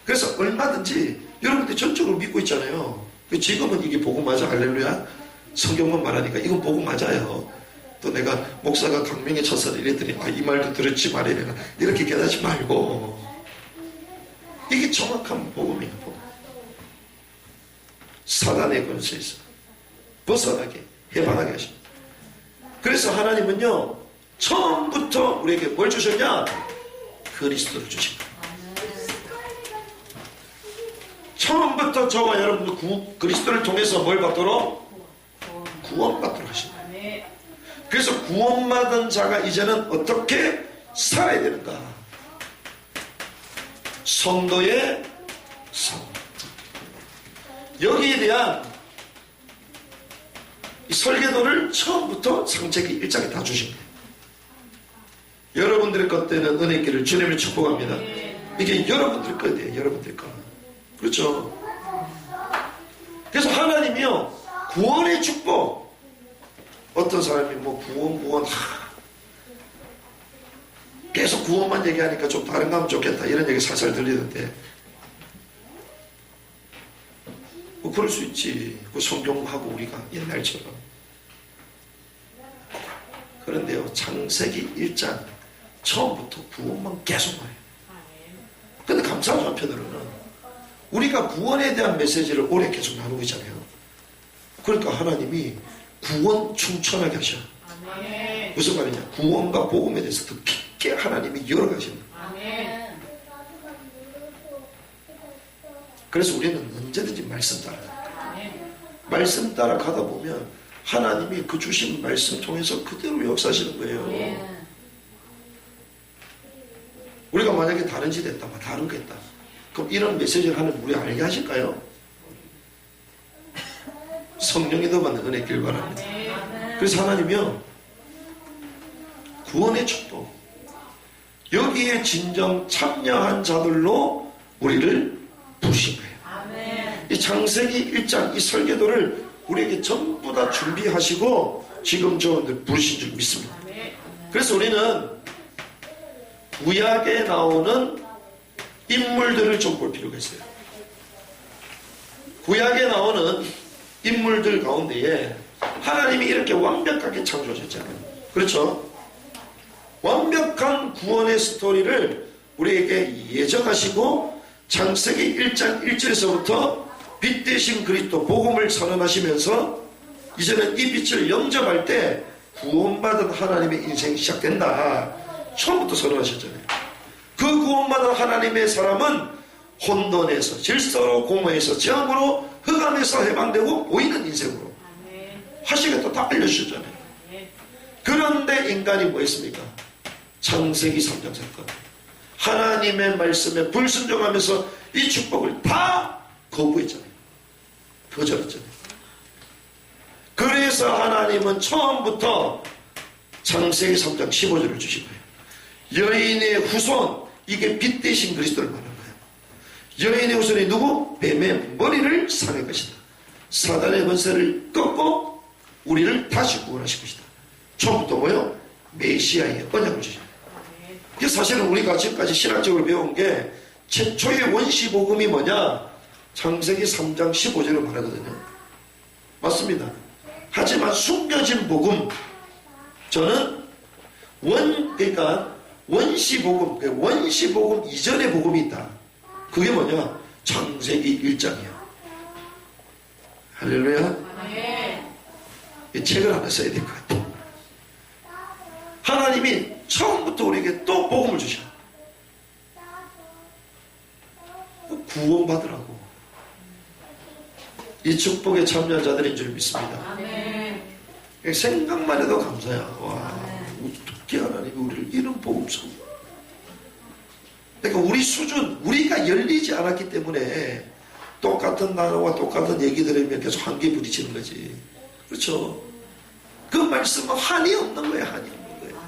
그래서 얼마든지 여러분들이 전적으로 믿고 있잖아요. 지금은 이게 복음 맞아. 할렐루야. 성경만 말하니까 이건 복음 맞아요. 또 내가 목사가 강명의 천사를 이랬더니 이 말도 들었지 말이야. 이렇게 깨닫지 말고 이게 정확한 복음이에요. 복음. 사단의 권세에서 벗어나게 해방하게 하십니다. 그래서 하나님은요 처음부터 우리에게 뭘 주셨냐? 그리스도를 주신 거예요. 처음부터 저와 여러분도 그리스도를 통해서 뭘 받도록? 구원받도록 하신 거예요. 그래서 구원받은 자가 이제는 어떻게 살아야 되는가? 성도의 삶. 여기에 대한 이 설계도를 처음부터 창세기 1장에 다 주신 거예요. 여러분들의 것 되는 은혜의 길을 주님을 축복합니다. 이게 여러분들 것이에요. 여러분들 것. 그렇죠? 그래서 하나님이요 구원의 축복. 어떤 사람이 뭐 구원 계속 구원만 얘기하니까 좀 다른 거 하면 좋겠다 이런 얘기 살살 들리는데 뭐 그럴 수 있지. 그 성경하고 우리가 옛날처럼. 그런데요, 창세기 1장 처음부터 구원만 계속 와요. 근데 감사하죠. 한편으로는 우리가 구원에 대한 메시지를 오래 계속 나누고 있잖아요. 그러니까 하나님이 구원 충천하게 하셔. 무슨 말이냐? 구원과 복음에 대해서 더 깊게 하나님이 열어가시는 거예요. 그래서 우리는 언제든지 말씀 따라 말씀 따라 가다 보면 하나님이 그 주신 말씀 통해서 그대로 역사하시는 거예요. 우리가 만약에 다른 짓 했다, 다른 거 했다. 그럼 이런 메시지를 하나님 우리 알게 하실까요? 성령이 더 받는 은혜 길 바랍니다. 그래서 하나님이요, 구원의 축복, 여기에 진정 참여한 자들로 우리를 부르신 거예요. 이 창세기 1장 이 설계도를 우리에게 전부 다 준비하시고 지금 저분들 부르신 줄 믿습니다. 그래서 우리는 구약에 나오는 인물들을 좀 볼 필요가 있어요. 구약에 나오는 인물들 가운데에 하나님이 이렇게 완벽하게 창조하셨잖아요. 그렇죠? 완벽한 구원의 스토리를 우리에게 예정하시고 창세기 1장 1절에서부터 빛 대신 그리스도 복음을 선언하시면서 이제는 이 빛을 영접할 때 구원받은 하나님의 인생이 시작된다. 처음부터 선언하셨잖아요. 그 구원받은 하나님의 사람은 혼돈에서 질서로 공허에서 재앙으로 흑암에서 해방되고 보이는 인생으로 하시겠다 다 알려주셨잖아요. 그런데 인간이 뭐 했습니까? 창세기 3장 사건, 하나님의 말씀에 불순종하면서 이 축복을 다 거부했잖아요. 거절했잖아요. 그래서 하나님은 처음부터 창세기 3장 15절을 주신 거예요. 여인의 후손, 이게 빛 대신 그리스도를 말하는 거예요. 여인의 후손이 누구? 뱀의 머리를 상할 것이다. 사단의 권세를 꺾고 우리를 다시 구원하실 것이다. 처음부터 뭐요? 메시아의 언약을 주십니다. 사실은 우리가 지금까지 신학적으로 배운 게 최초의 원시복음이 뭐냐? 창세기 3장 15절을 말하거든요. 맞습니다. 하지만 숨겨진 복음, 저는 그러니까 원시복음, 원시복음 이전의 복음이 있다. 그게 뭐냐? 창세기 1장이야. 할렐루야. 이 책을 하나 써야 될 것 같아. 하나님이 처음부터 우리에게 또 복음을 주셔. 구원받으라고. 이 축복에 참여한 자들인 줄 믿습니다. 생각만 해도 감사야. 와, 어떻게 하나님이 우리를 이런 복음 줘. 그러니까 우리 수준, 우리가 열리지 않았기 때문에 똑같은 단어와 똑같은 얘기 들으면 계속 한계 부딪히는 거지. 그렇죠? 그 말씀은 한이 없는 거예요. 한이 없는 거예요.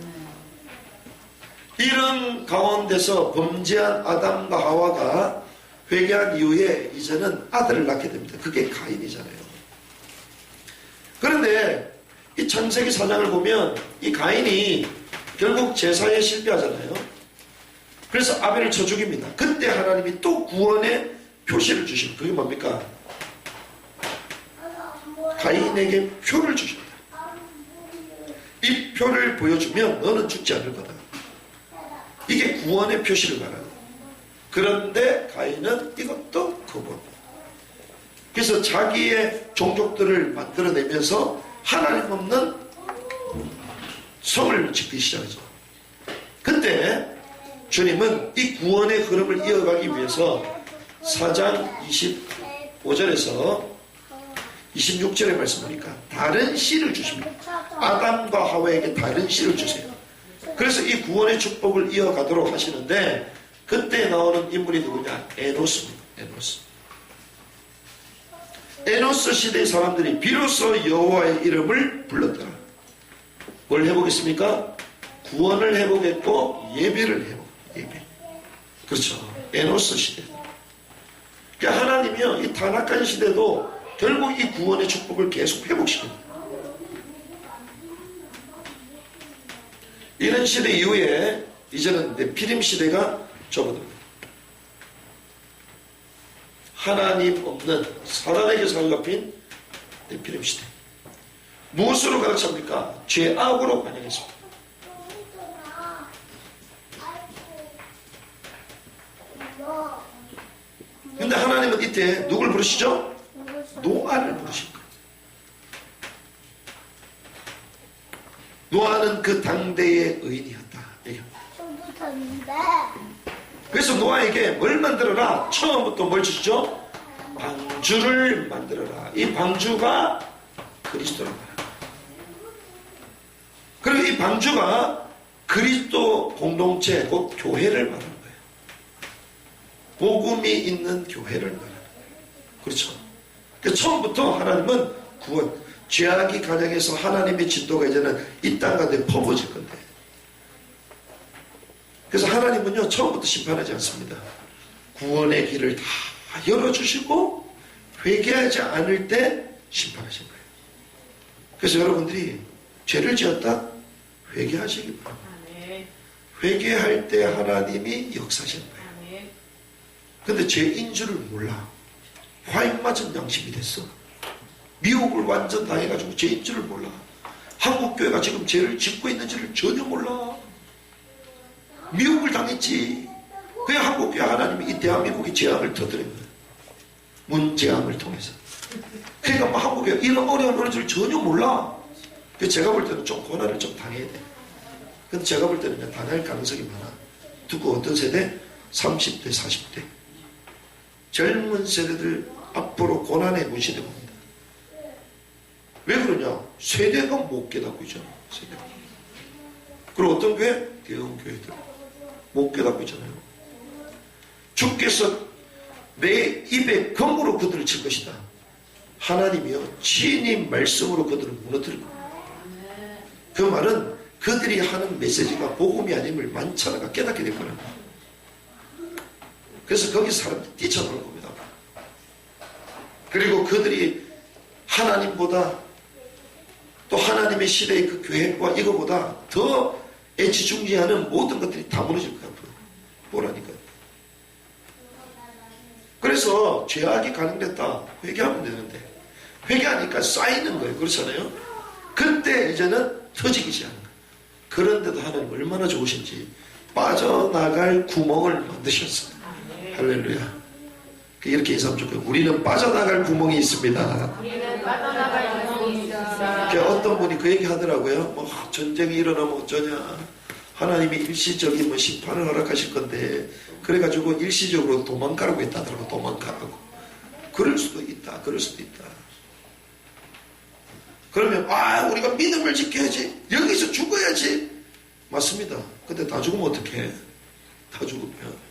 이런 가운데서 범죄한 아담과 하와가 회개한 이후에 이제는 아들을 낳게 됩니다. 그게 가인이잖아요. 그런데 이 창세기 4장을 보면 이 가인이 결국 제사에 실패하잖아요. 그래서 아벨을 쳐 죽입니다. 그때 하나님이 또 구원의 표시를 주십니다. 그게 뭡니까? 가인에게 표를 주십니다. 이 표를 보여주면 너는 죽지 않을 거다. 이게 구원의 표시를 말하는. 그런데 가인은 이것도 거부합니다. 그래서 자기의 종족들을 만들어내면서 하나님 없는 성을 짓기 시작하죠. 그때 주님은 이 구원의 흐름을 이어가기 위해서 4장 25절에서 26절의 말씀 보니까 다른 씨를 주십니다. 아담과 하와에게 다른 씨를 주세요. 그래서 이 구원의 축복을 이어가도록 하시는데 그때 나오는 인물이 누구냐? 에노스입니다. 에노스 시대의 사람들이 비로소 여호와의 이름을 불렀더라. 뭘 해보겠습니까? 구원을 해보겠고 예배를 해보겠고. 예배. 그렇죠. 에노스 시대. 그러니까 하나님이요, 이 타락한 시대도 결국 이 구원의 축복을 계속 회복시킵니다. 이런 시대 이후에 이제는 네피림 시대가 접어듭니다. 하나님 없는 사단에게 사로잡힌 네피림 시대. 무엇으로 가득 찹니까? 죄악으로 반영했습니다. 근데 하나님은 이때 누굴 부르시죠? 노아를 부르십니다. 노아는 그 당대의 의인이었다. 그래서 노아에게 뭘 만들어라? 처음부터 뭘 주시죠? 방주를 만들어라. 이 방주가 그리스도를 말합니다. 그리고 이 방주가 그리스도 공동체, 곧 교회를 말하는 거예요. 복음이 있는 교회를 말하는 거예요. 그렇죠. 그래서 처음부터 하나님은 구원, 죄악이 간영해서 하나님의 진도가 이제는 이 땅 가운데 퍼부어질 건데. 그래서 하나님은요, 처음부터 심판하지 않습니다. 구원의 길을 다 열어주시고 회개하지 않을 때 심판하신 거예요. 그래서 여러분들이 죄를 지었다? 회개하시기 바랍니다. 회개할 때 하나님이 역사하시는 거예요. 근데 죄인 줄을 몰라. 화인 맞은 양심이 됐어. 미혹을 완전 당해가지고 죄인 줄을 몰라. 한국교회가 지금 죄를 짓고 있는지를 전혀 몰라. 미혹을 당했지. 그냥 한국교회 하나님이 이 대한민국의 재앙을 터뜨린 거예요. 문재앙을 통해서. 그러니까 뭐 한국교회 이런 어려운 어려운 전혀 몰라. 그래서 제가 볼 때는 좀 고난을 좀 당해야 돼. 근데 제가 볼 때는 당할 가능성이 많아. 두고 어떤 세대? 30대, 40대. 젊은 세대들 앞으로 고난의 무시대 봅니다. 왜 그러냐? 세대가 못 깨닫고 있잖아. 세대가. 그리고 어떤 교회? 대형 교회들. 못 깨닫고 있잖아요. 주께서 내 입에 검으로 그들을 칠 것이다. 하나님이요, 친히 말씀으로 그들을 무너뜨릴 겁니다. 그 말은 그들이 하는 메시지가 복음이 아님을 만천하가 깨닫게 될 거라는 거예요. 그래서 거기서 사람들이 뛰쳐나올 겁니다. 그리고 그들이 하나님보다 또 하나님의 시대의 그 교회와 이거보다 더 애지중지하는 모든 것들이 다 무너질 거야. 뭐라니까. 그래서 죄악이 가능됐다. 회개하면 되는데 회개하니까 쌓이는 거예요. 그렇잖아요. 그때 이제는 터지기 시작하는 거예요. 그런데도 하나님 얼마나 좋으신지 빠져나갈 구멍을 만드셨어요. 할렐루야. 이렇게 인사하면 좋고요. 우리는 빠져나갈 구멍이 있습니다. 우리는 빠져나갈 구멍이 있습니다. 어떤 분이 그 얘기 하더라고요. 뭐 전쟁이 일어나면 어쩌냐. 하나님이 일시적인 뭐 심판을 허락하실 건데 그래가지고 일시적으로 도망가라고 했다더라고. 도망가라고. 그럴 수도 있다. 그럴 수도 있다. 그러면 우리가 믿음을 지켜야지. 여기서 죽어야지. 맞습니다. 근데 다 죽으면 어떡해? 다 죽으면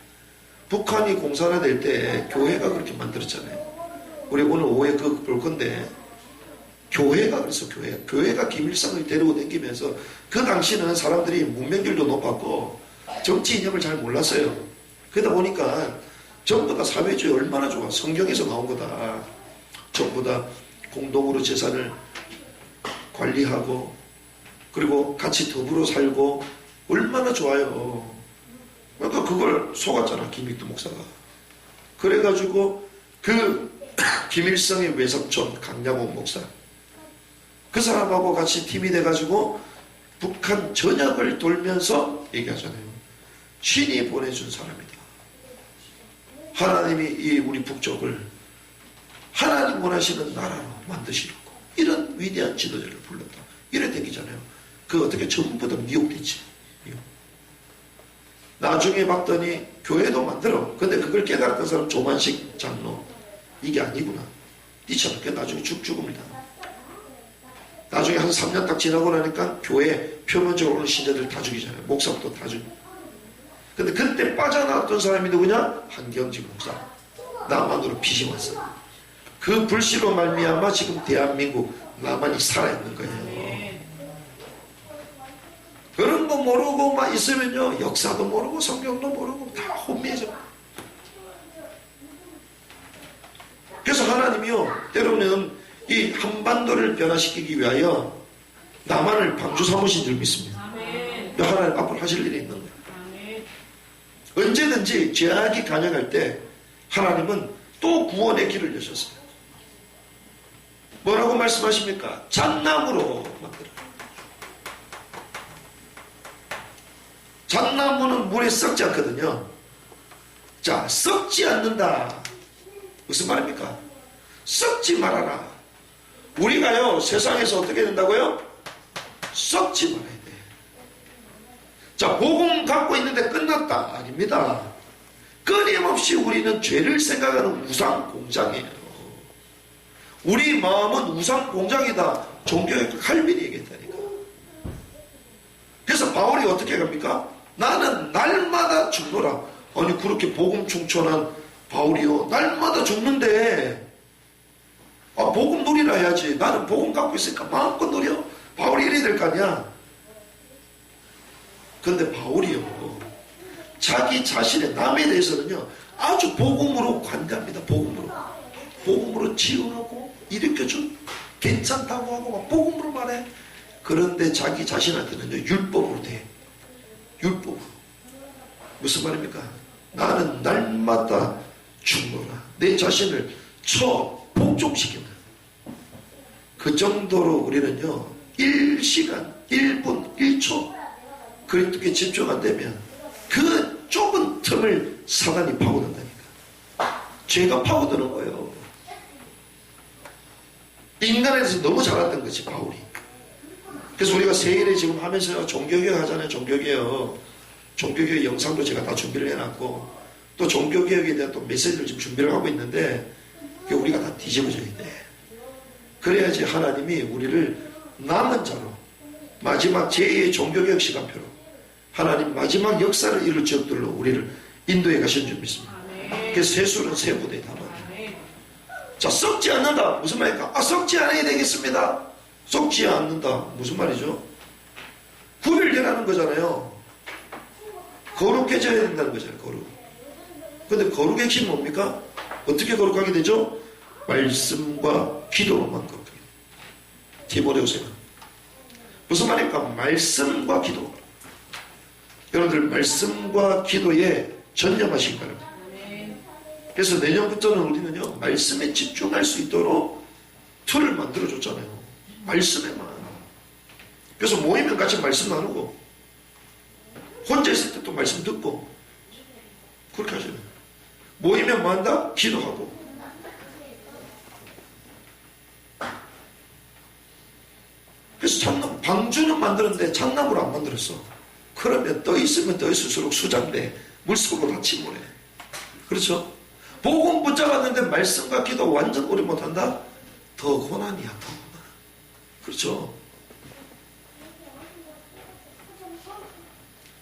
북한이 공산화될 때 교회가 그렇게 만들었잖아요. 우리 오늘 오후에 그거 볼 건데 교회가 그랬어. 교회가 김일성을 데리고 다니면서 그 당시는 사람들이 문명률도 높았고 정치 이념을 잘 몰랐어요. 그러다 보니까 전부 다 사회주의 얼마나 좋아. 성경에서 나온 거다. 전부 다 공동으로 재산을 관리하고 그리고 같이 더불어 살고 얼마나 좋아요. 그러니까 그걸 속았잖아. 김익두 목사가. 그래가지고 그 김일성의 외삼촌 강양옥 목사 그 사람하고 같이 팀이 돼가지고 북한 전역을 돌면서 얘기하잖아요. 신이 보내준 사람이다. 하나님이 이 우리 북쪽을 하나님 원하시는 나라로 만드시려고 이런 위대한 지도자를 불렀다. 이래 되기잖아요. 그 어떻게 전부 다 미혹됐지. 나중에 봤더니 교회도 만들어. 근데 그걸 깨달았던 사람 조만식 장로. 이게 아니구나. 뛰쳐나게 나중에 죽습니다. 나중에 한 3년 딱 지나고 나니까 교회 표면적으로 오는 신자들 다 죽이잖아요. 목사부터 다 죽이고. 근데 그때 빠져나왔던 사람이 누구냐? 한경직 목사. 남한으로 빚이 왔어. 그 불씨로 말미암아 지금 대한민국 남한이 살아있는 거예요. 그런 거 모르고 막 있으면요, 역사도 모르고 성경도 모르고 다 혼미해져. 그래서 하나님이요, 때로는 이 한반도를 변화시키기 위하여 남한을 방주 삼으신 줄 믿습니다. 하나님 앞으로 하실 일이 있는 거예요. 언제든지 죄악이 간영할 때 하나님은 또 구원의 길을 여셨어요. 뭐라고 말씀하십니까? 잣나무로 만들어. 잣나무는 물에 썩지 않거든요. 자, 썩지 않는다. 무슨 말입니까? 썩지 말아라. 우리가요, 세상에서 어떻게 된다고요? 썩지 말아야 돼. 자, 복음 갖고 있는데 끝났다. 아닙니다. 끊임없이 우리는 죄를 생각하는 우상 공장이에요. 우리 마음은 우상 공장이다. 종교의 칼빈이 얘기했다니까. 그래서 바울이 어떻게 합니까? 나는 날마다 죽노라. 아니, 그렇게 복음 충천한 바울이요, 날마다 죽는데 복음 누리라 해야지. 나는 복음 갖고 있으니까 마음껏 누려. 바울이 이래야 될 거 아니야. 근데 바울이요, 자기 자신의 남에 대해서는요 아주 복음으로 관대합니다. 복음으로 지원하고 일으켜준, 괜찮다고 하고 막 복음으로 말해. 그런데 자기 자신한테는요 율법으로 돼. 율법으로. 무슨 말입니까? 나는 날마다 죽노라. 내 자신을 복종시킨다. 그 정도로 우리는요 1시간 1분 1초 그리스도께 집중 안 되면 그 좁은 틈을 사단이 파고든다니까. 죄가 파고드는 거예요. 인간에서 너무 잘했던 거지, 바울이. 그래서 우리가 세일에 지금 하면서 종교개혁 하잖아요. 종교개혁 영상도 제가 다 준비를 해놨고, 또 종교개혁에 대한 또 메시지를 지금 준비를 하고 있는데, 그게 우리가 다 뒤집어져야 돼. 그래야지 하나님이 우리를 남은 자로, 마지막 제2의 종교개혁 시간표로 하나님 마지막 역사를 이룰 지역들로 우리를 인도해 가시는 줄 믿습니다. 그래서 세수는 세 부대에 담아요. 자, 썩지 않는다. 무슨 말입니까? 썩지 않아야 되겠습니다. 썩지 않는다. 무슨 말이죠? 구별되라는 거잖아요. 거룩해져야 된다는 거잖아요. 거룩. 근데 거룩의 핵심이 뭡니까? 어떻게 거룩하게 되죠? 말씀과 기도로만 거룩하게 돼요. 디모데후서가. 무슨 말입니까? 말씀과 기도. 여러분들 말씀과 기도에 전념하시기 바랍니다. 그래서 내년부터는 우리는요 말씀에 집중할 수 있도록 틀을 만들어줬잖아요. 말씀에만. 그래서 모이면 같이 말씀 나누고, 혼자 있을 때 또 말씀 듣고, 그렇게 하잖아요. 모이면 뭐 한다? 기도하고. 그래서 방주는 만들었는데 참나무를 안 만들었어. 그러면 떠 있으면 떠 있을수록 수장돼. 물속으로 다 침몰해. 그렇죠? 복음 붙잡았는데 말씀과 기도 완전 오래 못한다? 더 고난이야, 더 고난. 그렇죠?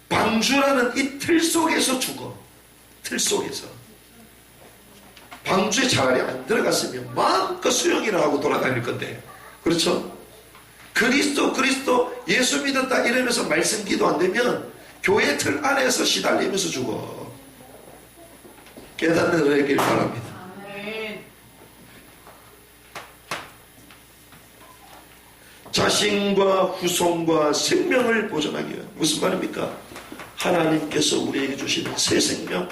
방주라는 이 틀 속에서 죽어. 틀 속에서. 방주에 차라리 안 들어갔으면 마음껏 수영이나 하고 돌아다닐 건데. 그렇죠? 그리스도 예수 믿었다 이러면서 말씀 기도 안 되면 교회 틀 안에서 시달리면서 죽어. 깨닫는 은혜길 바랍니다. 자신과 후손과 생명을 보존하기 위한. 무슨 말입니까? 하나님께서 우리에게 주시는 새 생명,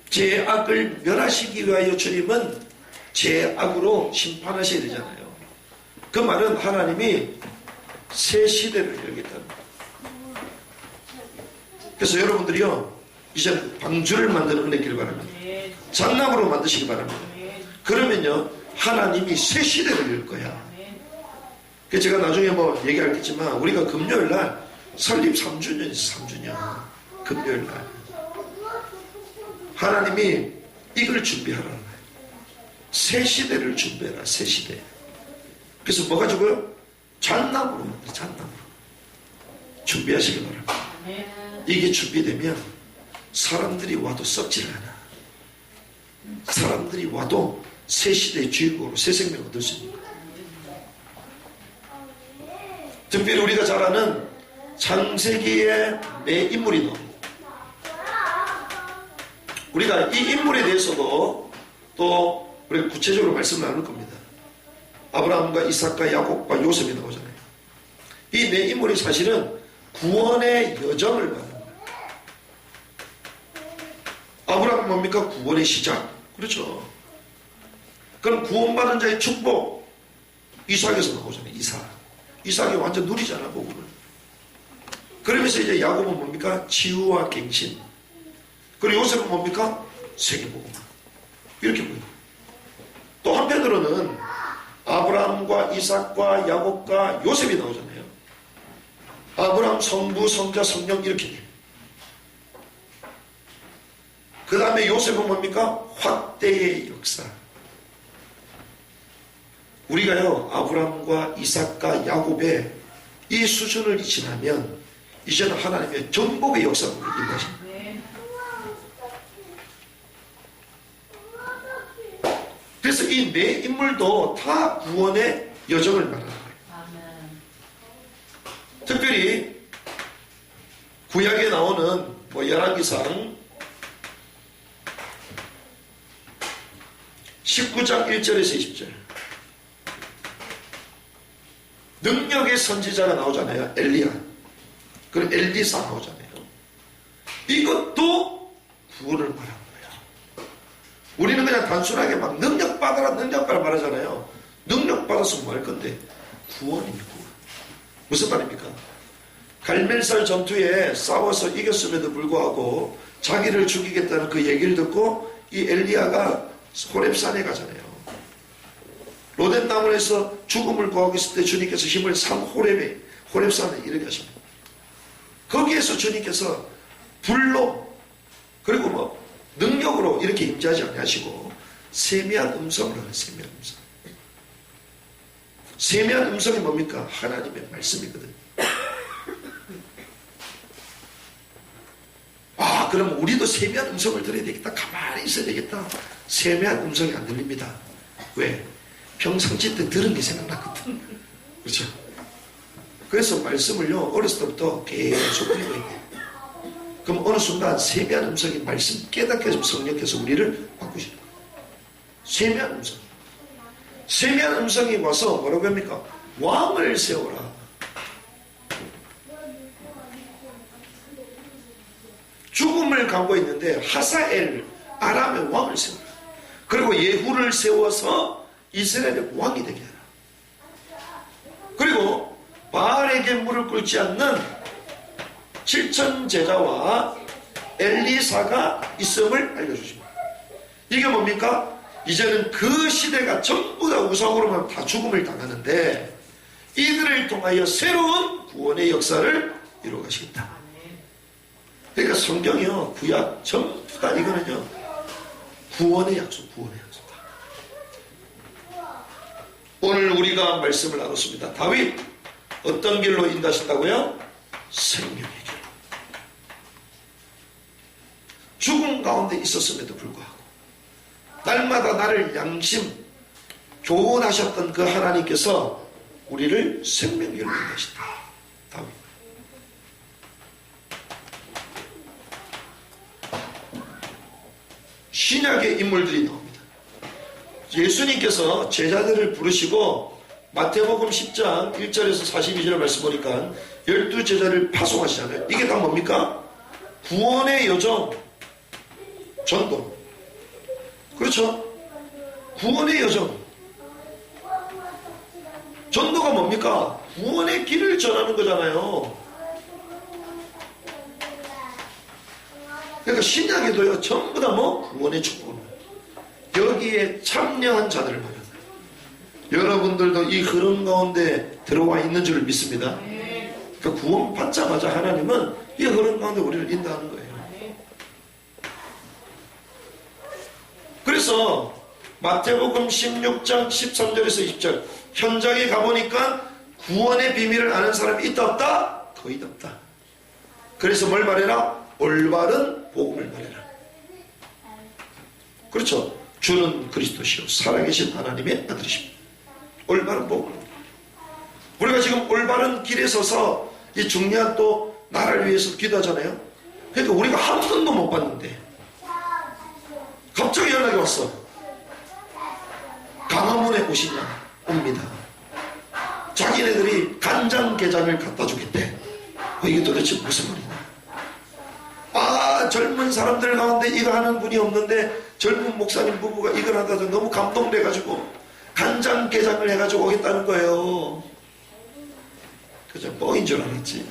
죄악을 멸하시기 위하여 주님은 죄악으로 심판하셔야 되잖아요. 그 말은 하나님이 새 시대를 열겠다는 거예요. 그래서 여러분들이요 이제 방주를 만드는 은혜길 바랍니다. 장남으로 만드시기 바랍니다. 그러면요 하나님이 새 시대를 열 거야. 그래서 제가 나중에 뭐 얘기하겠지만 우리가 금요일날 설립 3주년이 3주년 금요일날 하나님이 이걸 준비하라는 거예요. 새 시대를 준비해라. 새 시대. 그래서 뭐 가지고요? 잣나무로 잣나무로 준비하시기 바랍니다. 이게 준비되면 사람들이 와도 썩지를 않아. 사람들이 와도 새 시대의 주인공으로 새 생명을 얻을 수 있는 거예요. 특별히 우리가 잘 아는 창세기의 매 인물이 나옵니다. 우리가 이 인물에 대해서도 또 우리가 구체적으로 말씀을 나눌 겁니다. 아브라함과 이삭과 야곱과 요셉이 나오잖아요. 이 네 인물이 사실은 구원의 여정을 말합니다. 이삭은 뭡니까? 구원의 시작. 그렇죠. 그럼 구원받은 자의 축복, 이삭에서 나오잖아요. 이삭이 완전 누리잖아, 복음을. 그러면서 이제 야곱은 뭡니까? 치유와 갱신. 그리고 요셉은 뭡니까? 세계복음. 이렇게 보여요. 또 한편으로는 아브라함과 이삭과 야곱과 요셉이 나오잖아요. 아브라함 성부, 성자, 성령 이렇게 돼요. 그 다음에 요셉은 뭡니까? 확대의 역사. 우리가요, 아브라함과 이삭과 야곱의 이 수준을 지나면 이제는 하나님의 전복의 역사를 인도하십니다. 그래서 이 네 인물도 다 구원의 여정을 말하는 거예요. 특별히 구약에 나오는 열왕기상 19장 1절에서 20절 능력의 선지자가 나오잖아요. 엘리야. 그리고 엘리사 나오잖아요. 이것도 구원을 말하는 거예요. 우리는 그냥 단순하게 막 능력 받아라 말하잖아요. 능력 받아서 뭐 할 건데 구원입니다. 구원. 무슨 말입니까? 갈멜살 전투에 싸워서 이겼음에도 불구하고 자기를 죽이겠다는 그 얘기를 듣고 이 엘리야가 호렙산에 가잖아요. 로덴나무에서 죽음을 구하고 있을 때 주님께서 힘을 호렙산에 이르게 하십니다. 거기에서 주님께서 불로 그리고 능력으로 이렇게 임재하지 않으시고 세미한 음성을 하는 세미한 음성. 세미한 음성이 뭡니까? 하나님의 말씀이거든요. 그럼 우리도 세미한 음성을 들어야 되겠다. 가만히 있어야 되겠다. 세미한 음성이 안 들립니다. 왜? 평상시 때 들은 게 생각났거든. 그렇죠? 그래서 말씀을요, 어렸을 때부터 계속 드리고 있네요. 그럼 어느 순간 세미한 음성이 말씀 깨닫게 해서 성령께서 우리를 바꾸시는 거예요. 세미한 음성. 세미한 음성이 와서 뭐라고 합니까? 왕을 세워라. 죽음을 가고 있는데 하사엘 아람의 왕을 세워라. 그리고 예후를 세워서 이스라엘의 왕이 되게 하라. 그리고 바알에게 무릎 꿇지 않는 7천 제자와 엘리사가 있음을 알려주십니다. 이게 뭡니까? 이제는 그 시대가 전부 다 우상으로만 다 죽음을 당하는데 이들을 통하여 새로운 구원의 역사를 이루어가시겠다. 그러니까 성경이요, 구약 전부 다 이거는요, 구원의 약속, 구원의 약속이다. 오늘 우리가 말씀을 나눴습니다. 다윗 어떤 길로 인도하신다고요? 생명의 길. 죽음 가운데 있었음에도 불구하고 날마다 나를 양심 교훈하셨던 그 하나님께서 우리를 생명의 길로 인도하신다. 다윗. 신약의 인물들이 나옵니다. 예수님께서 제자들을 부르시고 마태복음 10장 1절에서 42절 말씀 보니까 12제자를 파송하시잖아요. 이게 다 뭡니까? 구원의 여정, 전도. 그렇죠? 구원의 여정. 전도가 뭡니까? 구원의 길을 전하는 거잖아요. 그러니까 신약에도요, 전부 다 구원의 축복을 여기에 참여한 자들을 말합니다. 여러분들도 이 흐름 가운데 들어와 있는 줄 믿습니다. 그러니까 구원 받자마자 하나님은 이 흐름 가운데 우리를 인도하는 거예요. 그래서 마태복음 16장 13절에서 20절 현장에 가보니까 구원의 비밀을 아는 사람이 있다 없다? 거의 없다. 그래서 뭘 말해라? 올바른 복음을 말해라. 그렇죠? 주는 그리스도시요 살아계신 하나님의 아들이십니다. 올바른 복음. 우리가 지금 올바른 길에 서서 이 중요한 또 나라를 위해서 기도하잖아요. 그러니까 우리가 한 번도 못 봤는데 갑자기 연락이 왔어. 강화문에 오시냐? 옵니다. 자기네들이 간장게장을 갖다 주겠대. 이게 도대체 무슨 말이냐? 젊은 사람들 가운데 이거 하는 분이 없는데 젊은 목사님 부부가 이걸 하다가 너무 감동돼가지고 간장게장을 해가지고 오겠다는 거예요. 그저 뻥인 줄 알았지.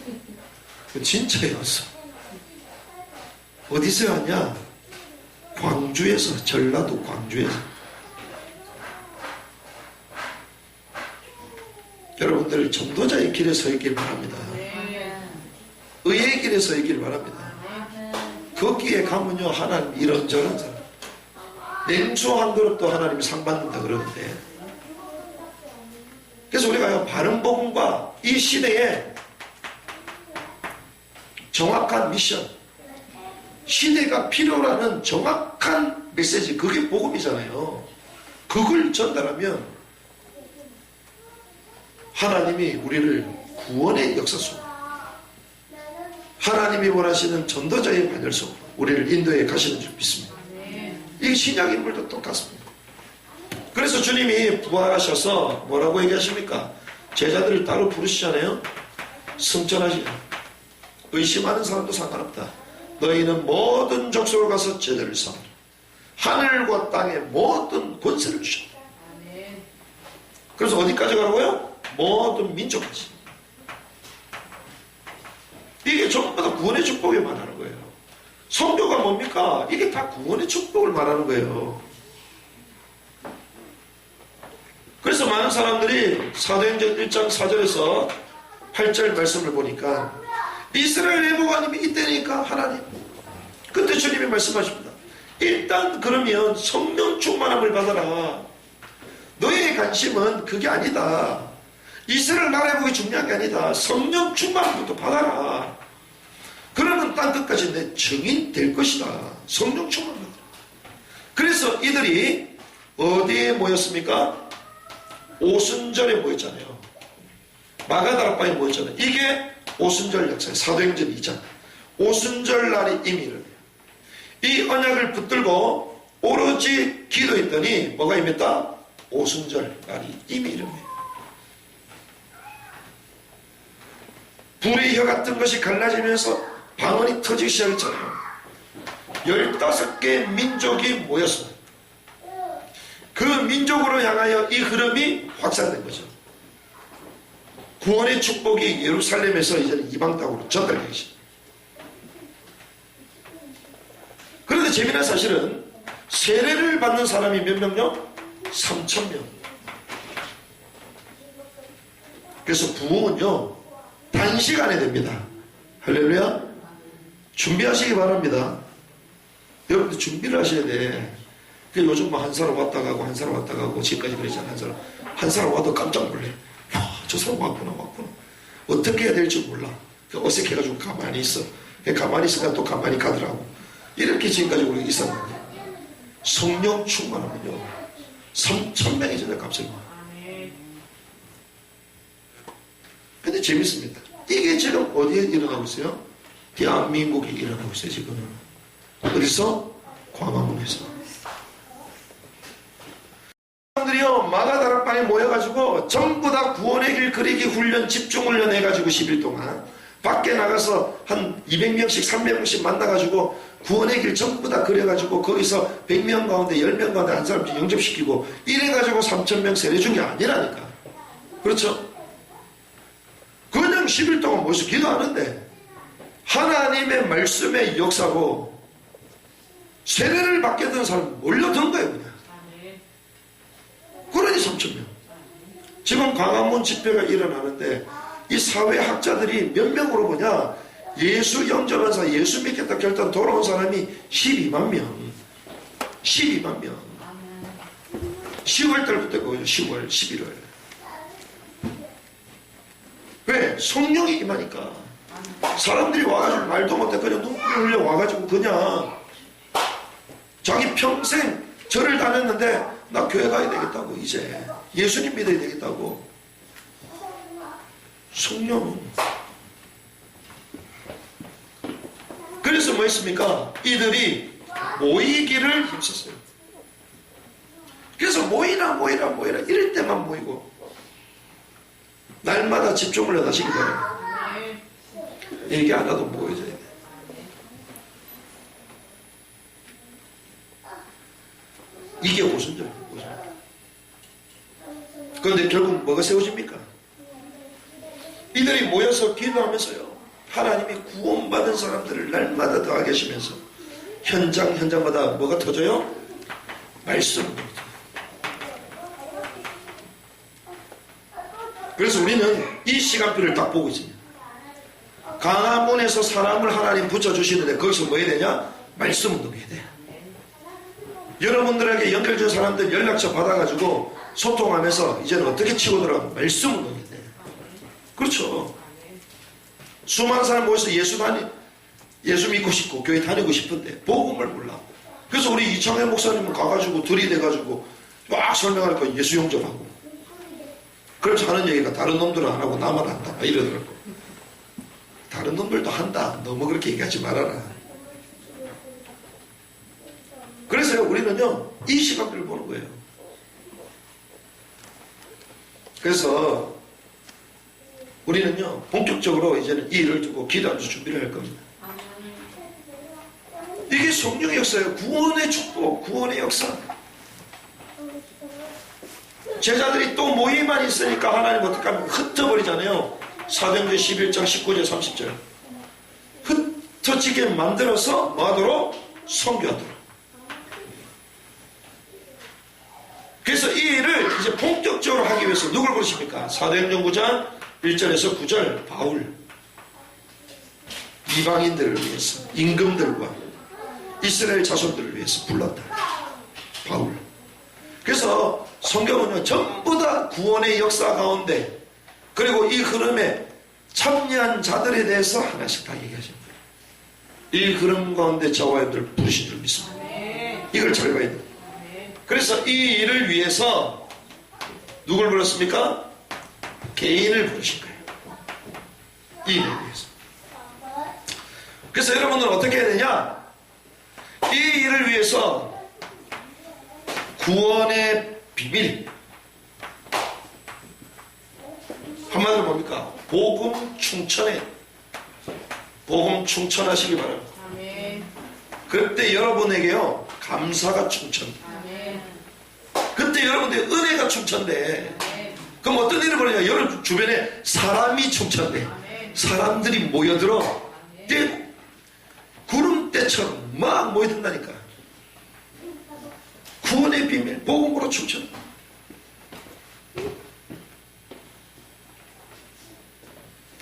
진짜였어. 어디서 왔냐? 광주에서, 전라도 광주에서. 여러분들 전도자의 길에 서 있길 바랍니다. 의의 길에 서 있길 바랍니다. 거기에 가면요, 하나님 이런저런 사람, 냉수 한 그릇도 하나님이 상 받는다 그러는데, 그래서 우리가 바른 복음과 이 시대에 정확한 미션, 시대가 필요로 하는 정확한 메시지, 그게 복음이잖아요. 그걸 전달하면 하나님이 우리를 구원의 역사 속, 하나님이 원하시는 전도자의 반열 속 우리를 인도해 가시는 줄 믿습니다. 이 신약 인물도 똑같습니다. 그래서 주님이 부활하셔서 뭐라고 얘기하십니까? 제자들을 따로 부르시잖아요. 승천하시죠. 의심하는 사람도 상관없다. 너희는 모든 족속을 가서 제자를 삼으라. 하늘과 땅의 모든 권세를 주셨다. 그래서 어디까지 가라고요? 모든 민족까지. 이게 전부 다 구원의 축복을 말하는 거예요. 성교가 뭡니까? 이게 다 구원의 축복을 말하는 거예요. 그래서 많은 사람들이 사도행전 1장 4절에서 8절 말씀을 보니까 이스라엘 회복하님이 이때니까 하나님, 그때 주님이 말씀하십니다. 일단 그러면 성령 충만함을 받아라. 너의 관심은 그게 아니다. 이스라엘 나라 회복이 중요한 게 아니다. 성령 충만함부터 받아라. 그러면 땅 끝까지 내 증인 될 것이다. 성령 충만 받아라. 그래서 이들이 어디에 모였습니까? 오순절에 모였잖아요. 마가다락방에 모였잖아요. 이게 오순절 역사예요. 사도행전 2장. 오순절 날이 임의를. 이 언약을 붙들고 오로지 기도했더니 뭐가 임했다? 오순절 날이 임의름이에요. 불의 혀 같은 것이 갈라지면서 방언이 터지기 시작했잖아요. 15개 민족이 모였습니다. 그 민족으로 향하여 이 흐름이 확산된 거죠. 구원의 축복이 예루살렘에서 이제는 이방 땅으로 전달되기 시작합니다. 그런데 재미난 사실은 세례를 받는 사람이 몇 명요? 3,000명. 그래서 부흥은요, 단시간에 됩니다. 할렐루야. 준비하시기 바랍니다. 여러분들 준비를 하셔야 돼. 요즘 뭐 한 사람 왔다 가고 한 사람 왔다 가고 지금까지 그랬잖아. 한 사람 와도 깜짝 놀래. 와, 저 사람 왔구나. 어떻게 해야 될지 몰라. 어색해가지고 가만히 있어. 가만히 있으니까 또 가만히 가더라고. 이렇게 지금까지 우리가 있었는데 성령 충만하면요 3,000명이 전에 갑자기 와. 근데 재밌습니다. 이게 지금 어디에 일어나고 있어요? 대한민국에 일어나고 있어요. 지금은 어디서? 광화문에서. 사람들이요 마가다락방에 모여가지고 전부 다 구원의 길 그리기 훈련, 집중훈련 해가지고 10일 동안 밖에 나가서 한 200명씩 300명씩 만나가지고 구원의 길 전부 다 그려가지고 거기서 100명 가운데 10명 가운데 한 사람씩 영접시키고 이래가지고 3,000명 세례 준 게 아니라니까. 그렇죠? 그냥 10일 동안 모여서 기도하는데 하나님의 말씀의 역사로 세례를 받게 된 사람이 몰려든 거예요. 그냥. 그러니 3,000명. 지금 광화문 집회가 일어나는데 이 사회학자들이 몇 명으로 보냐, 예수 영접한 사람, 예수 믿겠다 결단 돌아온 사람이 12만 명. 12만 명. 10월 달부터 거죠. 10월, 11월. 왜? 성령이 임하니까. 사람들이 와가지고 말도 못해 그냥 눈물을 흘려 와가지고 그냥 자기 평생 절을 다녔는데 나 교회 가야 되겠다고, 이제 예수님 믿어야 되겠다고. 성령. 그래서 뭐 했습니까? 이들이 모이기를 힘썼어요. 그래서 모이라 이럴 때만 모이고 날마다 집중을 하시기 바랍니다. 얘기 안 하도 모여져야 돼. 이게 오순절이에요. 그런데 결국 뭐가 세워집니까? 이들이 모여서 기도하면서요, 하나님이 구원받은 사람들을 날마다 더하게 하시면서 현장마다 뭐가 터져요? 말씀. 그래서 우리는 이 시간표를 딱 보고 있습니다. 강화문에서 사람을 하나님 붙여주시는데 거기서 뭐 해야 되냐? 말씀 운동해야 돼. 여러분들에게 연결된 사람들 연락처 받아가지고 소통하면서 이제는 어떻게 치고 들어가면 말씀 운동해야 돼. 그렇죠. 수많은 사람 모여서 예수 믿고 싶고 교회 다니고 싶은데 복음을 몰라. 그래서 우리 이창현 목사님은 가가지고 들이대가지고 막 설명하니까 예수 영접하고. 그래서 하는 얘기가 다른 놈들은 안 하고 나만 한다 막 이러더라고. 다른 놈들도 한다. 너무 그렇게 얘기하지 말아라. 그래서 우리는요 이 시각들을 보는 거예요. 그래서 우리는요 본격적으로 이제는 이 일을 두고 기도하면서 준비를 할 겁니다. 이게 성령의 역사예요. 구원의 축복, 구원의 역사. 제자들이 또 모임만 있으니까 하나님 어떻게 하면 흩어버리잖아요. 사도행전 11장 19절 30절 흩어지게 만들어서 뭐하도록? 선교하도록. 그래서 이 일을 이제 본격적으로 하기 위해서 누굴 부르십니까? 사도행전 9장 1절에서 9절 바울. 이방인들을 위해서, 임금들과 이스라엘 자손들을 위해서 불렀다. 바울. 그래서 성경은요 전부 다 구원의 역사 가운데 그리고 이 흐름에 참여한 자들에 대해서 하나씩 다 얘기하십니다. 이 흐름 가운데 저와 여러분들 부르신 줄 믿습니다. 이걸 잘 봐야 돼요. 그래서 이 일을 위해서 누굴 불렀습니까? 개인을 부르신 거예요. 이 일을 위해서. 그래서 여러분들은 어떻게 해야 되냐? 이 일을 위해서 구원의 비밀, 한마디로 뭡니까? 복음 충천하시기 바랍니다. 그때 여러분에게요 감사가 충천. 그때 여러분들 은혜가 충천돼. 그럼 어떤 일을 벌이냐? 여러분 주변에 사람이 충천돼. 사람들이 모여들어. 이제 구름대처럼 막 모여든다니까. 구원의 비밀, 복음으로 충천.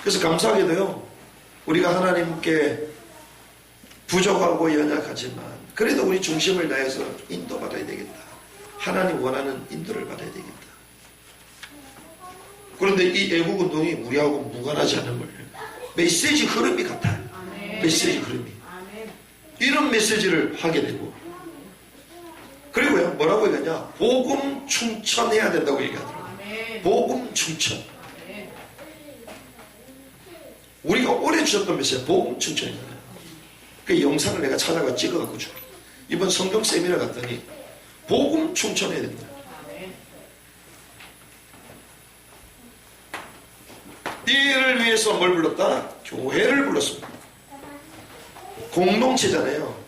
그래서 감사하게도요, 우리가 하나님께 부족하고 연약하지만 그래도 우리 중심을 다해서 인도받아야 되겠다. 하나님 원하는 인도를 받아야 되겠다. 그런데 이 애국운동이 우리하고 무관하지 않은 거예요. 메시지 흐름이 같아요. 메시지 흐름이. 이런 메시지를 하게 되고, 그리고요 뭐라고 얘기하냐? 복음 충천해야 된다고 얘기하더라고요. 복음 충천. 우리가 오래 주셨던 메시지 복음 충천이잖아요. 그 영상을 내가 찾아가 찍어갖고 줄게. 이번 성경 세미나 갔더니 복음 충천해야 된다. 이 일을 위해서 뭘 불렀다? 교회를 불렀습니다. 공동체잖아요.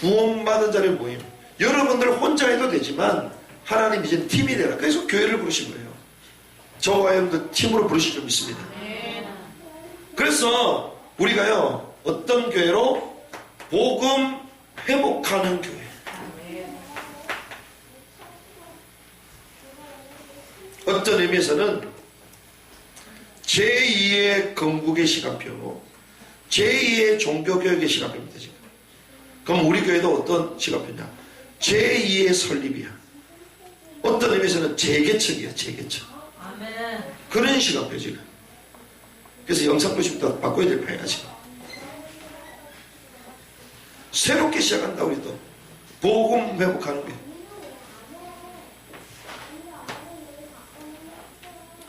구원받은 자의 모임. 여러분들 혼자 해도 되지만 하나님 이제 팀이 되라. 그래서 교회를 부르신 거예요. 저와 여러분들 팀으로 부르실 줄 믿습니다. 그래서 우리가요 어떤 교회로? 복음 회복하는 교회. 어떤 의미에서는 제2의 건국의 시간표, 제2의 종교교육의 시간표입니다. 지금. 그럼 우리 교회도 어떤 시간표냐? 제2의 설립이야. 어떤 의미에서는 재개척이야. 재개척. 그런 시간표 지금. 그래서 영상 보시면 바꿔야 될 판이야 지금. 새롭게 시작한다. 우리도 복음 회복하는 거예요.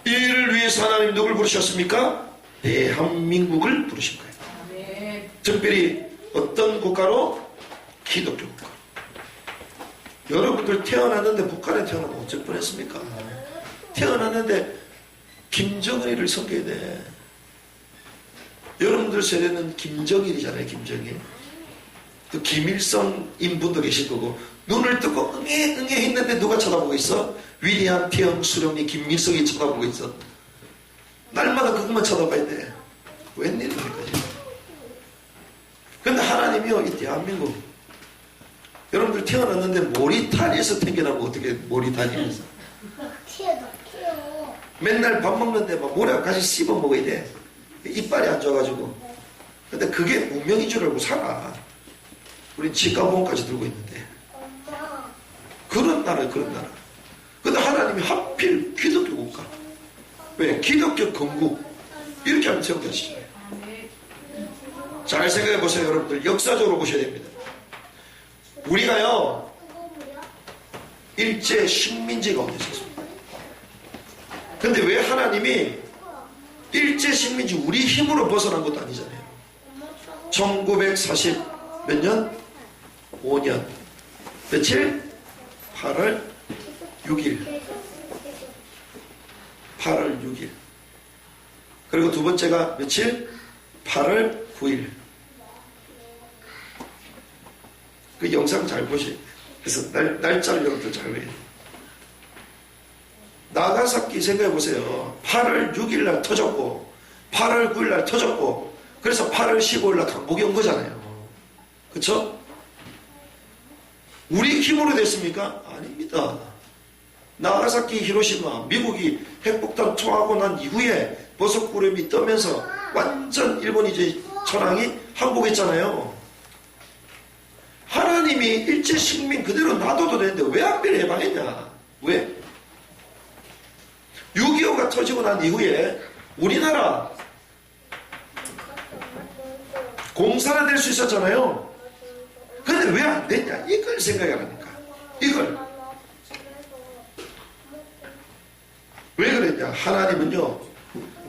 이 일을 위해서 하나님 누굴 부르셨습니까? 대한민국을 부르신 거예요. 특별히 어떤 국가로? 기독교 국가. 여러분들 태어났는데 북한에 태어나면 어쩔 뻔했습니까? 태어났는데 김정은이를 섬겨야 돼. 여러분들 세대는 김정일이잖아요. 김정일. 또 김일성인 분도 계실 거고, 눈을 뜨고 응애 했는데 누가 쳐다보고 있어? 위리암 티엄 수령이 김일성이 쳐다보고 있어. 날마다 그것만 쳐다봐야 돼. 웬일입니까? 근데 하나님이요, 이 대한민국, 여러분들 태어났는데 모리타니에서 태어나면 어떻게 모리타니에서? 맨날 밥 먹는데 막 모래까지 씹어 먹어야 돼. 이빨이 안 좋아가지고. 근데 그게 운명인 줄 알고 살아. 우린 치과보험까지 들고 있는데. 그런 나라, 그런 나라. 근데 하나님이 하필 기독교 국가. 왜? 기독교 건국. 이렇게 하면 세워졌잖아요. 잘 생각해 보세요, 여러분들. 역사적으로 보셔야 됩니다. 우리가요, 일제 식민지 가운데 있었습니다. 근데 왜 하나님이 일제 식민지 우리 힘으로 벗어난 것도 아니잖아요. 1940 몇 년? 5년. 며칠? 8월 6일. 8월 6일. 그리고 두 번째가 며칠? 8월 9일. 그 영상 잘 보시. 그래서 날짜를 여러분들 잘 외워요. 나가사키 생각해 보세요. 8월 6일 날 터졌고, 8월 9일 날 터졌고, 그래서 8월 15일 날 강복이 온 거잖아요. 그쵸? 우리 힘으로 됐습니까? 아닙니다. 나가사키, 히로시마, 미국이 핵폭탄 투하하고 난 이후에 버섯구름이 떠면서 완전 일본이 이제 천황이 항복했잖아요. 하나님이 일제 식민 그대로 놔둬도 되는데 왜 하필 해방했냐? 왜? 6.25가 터지고 난 이후에 우리나라 공산화될 수 있었잖아요. 근데 왜 안 됐냐? 이걸 생각하라니까. 이걸. 왜 그랬냐? 하나님은요,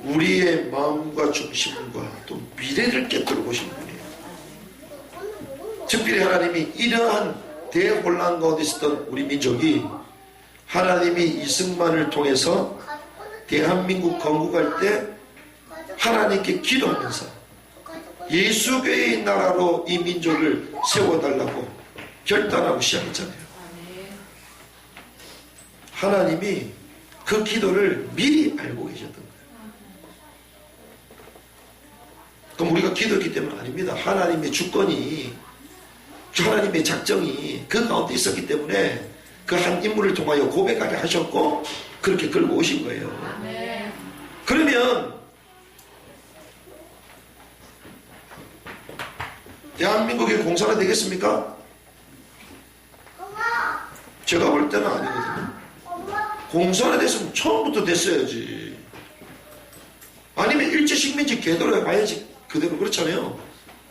우리의 마음과 중심과 또 미래를 깨뜨려 보신 분이에요. 특별히 하나님이 이러한 대혼란 가운데 있었던 우리 민족이 하나님이 이승만을 통해서 대한민국 건국할 때 하나님께 기도하면서 예수교의 나라로 이 민족을 세워달라고 결단하고 시작했잖아요. 하나님이 그 기도를 미리 알고 계셨던 거예요. 그럼 우리가 기도했기 때문 아닙니다. 하나님의 주권이, 하나님의 작정이 그 가운데 있었기 때문에 그 한 인물을 통하여 고백하게 하셨고 그렇게 끌고 오신 거예요. 그러면 대한민국이 공산화 되겠습니까? 제가 볼 때는 아니거든요. 공산화 됐으면 처음부터 됐어야지. 아니면 일제 식민지 궤도로 해봐야지. 그대로 그렇잖아요.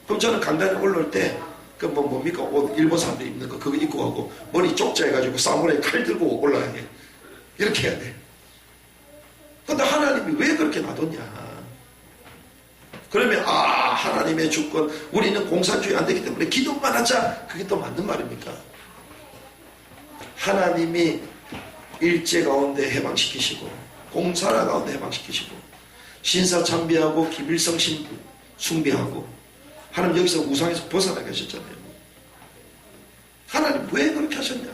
그럼 저는 강단에 올라올 때 그 뭡니까? 옷 일본 사람들이 입는 거 그거 입고 가고 머리 쪽자 해가지고 사무라이 칼 들고 올라가야 돼. 이렇게 해야 돼. 근데 하나님이 왜 그렇게 놔뒀냐? 그러면 하나님의 주권, 우리는 공산주의 안 되기 때문에 기도만 하자. 그게 또 맞는 말입니까? 하나님이 일제 가운데 해방시키시고 공산화 가운데 해방시키시고 신사 참배하고 김일성 신부 숭배하고 하나님 여기서 우상에서 벗어나게 하셨잖아요. 하나님 왜 그렇게 하셨냐?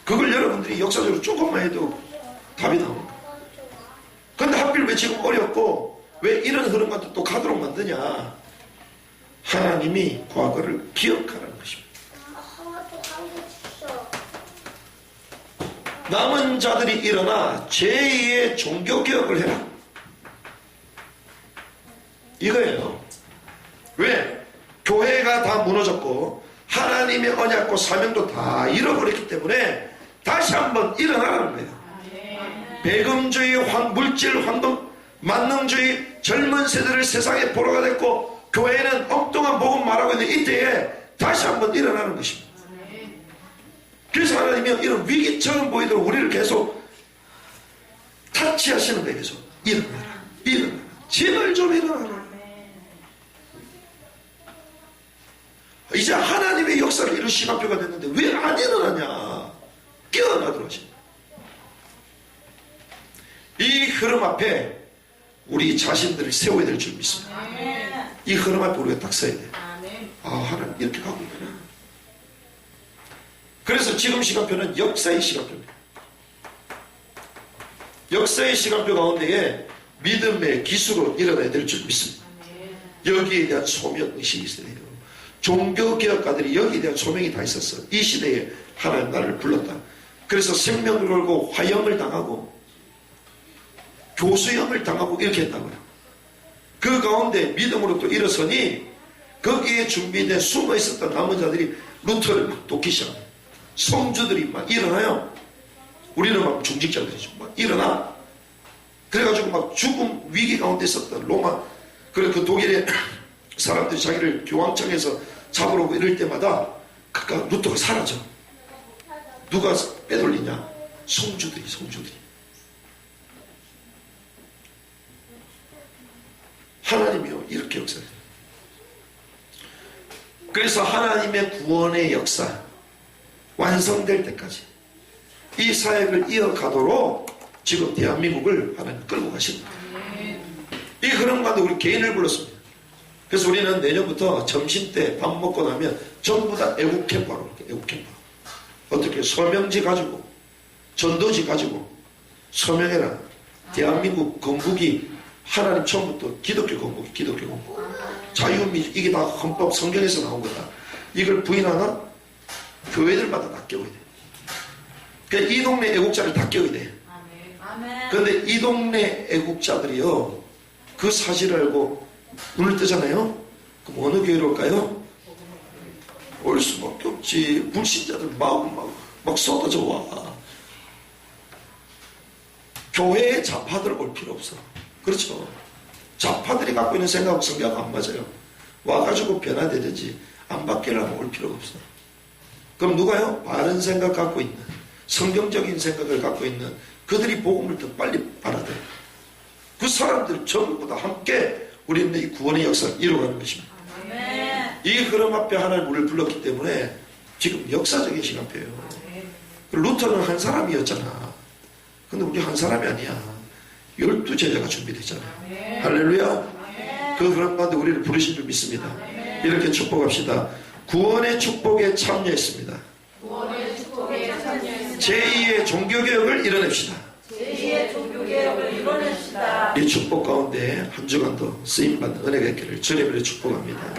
그걸 여러분들이 역사적으로 조금만 해도 답이 나옵니다. 근데 하필 왜 지금 어렵고 왜 이런 흐름과 또 가도록 만드냐? 하나님이 과거를 기억하라는 것입니다. 남은 자들이 일어나 제2의 종교개혁을 해라. 이거예요. 왜? 교회가 다 무너졌고 하나님의 언약과 사명도 다 잃어버렸기 때문에 다시 한번 일어나라는 거예요. 배금주의, 물질 황금, 만능주의 젊은 세대를 세상에 보러가 됐고 교회는 엉뚱한 복음 말하고 있는 이때에 다시 한번 일어나는 것입니다. 그래서 하나님이 이런 위기처럼 보이도록 우리를 계속 타치하시는 거예요. 계속 일어나라, 일어나라, 제발 좀 일어나라. 이제 하나님의 역사를 이룬 시간표가 됐는데 왜 안 일어나냐? 깨어나도록 하십니다. 이 흐름 앞에 우리 자신들을 세워야 될 줄 믿습니다. 이 흐름 앞에 우리가 딱 서야 돼요. 아, 하나님 이렇게 가고 있구나. 그래서 지금 시간표는 역사의 시간표입니다. 역사의 시간표 가운데에 믿음의 기수로 일어나야 될 줄 믿습니다. 여기에 대한 소명의식이 있어야 돼요. 종교개혁가들이 여기에 대한 소명이 다 있었어. 이 시대에 하나님 나를 불렀다. 그래서 생명을 걸고 화형을 당하고 교수형을 당하고 이렇게 했다고요. 그 가운데 믿음으로 또 일어서니 거기에 준비된 숨어 있었던 남은 자들이 루터를 막 돕기 시작합니다. 성주들이 막 일어나요. 우리는 막 중직자들이죠. 막 일어나. 그래가지고 막 죽음 위기 가운데 있었던 로마, 그래 그 독일의 사람들이 자기를 교황청에서 잡으러 오고 이럴 때마다 그까 루터가 사라져. 누가 빼돌리냐? 성주들이. 하나님이요 이렇게 역사해요. 그래서 하나님의 구원의 역사 완성될 때까지 이 사역을 이어가도록 지금 대한민국을 하나님 끌고 가십니다. 이 흐름 가운데 우리 개인을 불렀습니다. 그래서 우리는 내년부터 점심때 밥 먹고 나면 전부 다 애국 캠프하러 올게요. 애국 캠프. 어떻게 서명지 가지고 전도지 가지고 서명해라. 대한민국 건국이 하나님 처음부터 기독교 건국, 기독교 건국. 자유민주 이게 다 헌법 성경에서 나온 거다. 이걸 부인하나 교회들마다 다 깨워야 돼. 그러니까 이 동네 애국자를 다 깨워야 돼. 그런데 이 동네 애국자들이요 그 사실을 알고 눈을 뜨잖아요. 그럼 어느 교회로 올까요? 올 수밖에 없지. 불신자들 막 쏟아져 와. 교회에 좌파들 올 필요 없어. 그렇죠. 좌파들이 갖고 있는 생각하고 성경하고 안 맞아요. 와가지고 변화되든지 안 바뀌려면 올 필요가 없어. 그럼 누가요? 바른 생각 갖고 있는 성경적인 생각을 갖고 있는 그들이 복음을 더 빨리 알아들어요. 그 사람들 전부 다 함께 우리는 이 구원의 역사를 이루어가는 것입니다. 이 흐름 앞에 하나님 우리를 불렀기 때문에 지금 역사적인 시간표예요. 루터는 한 사람이었잖아. 근데 우리 한 사람이 아니야. 12제자가 준비됐잖아요. 할렐루야. 그 흐름 가운데 우리를 부르신 줄 믿습니다. 이렇게 축복합시다. 구원의 축복에 참여했습니다. 제2의 종교개혁을 이뤄냅시다. 이 축복 가운데 한 주간도 쓰임받는 은혜가 있기를 주님으로 축복합니다.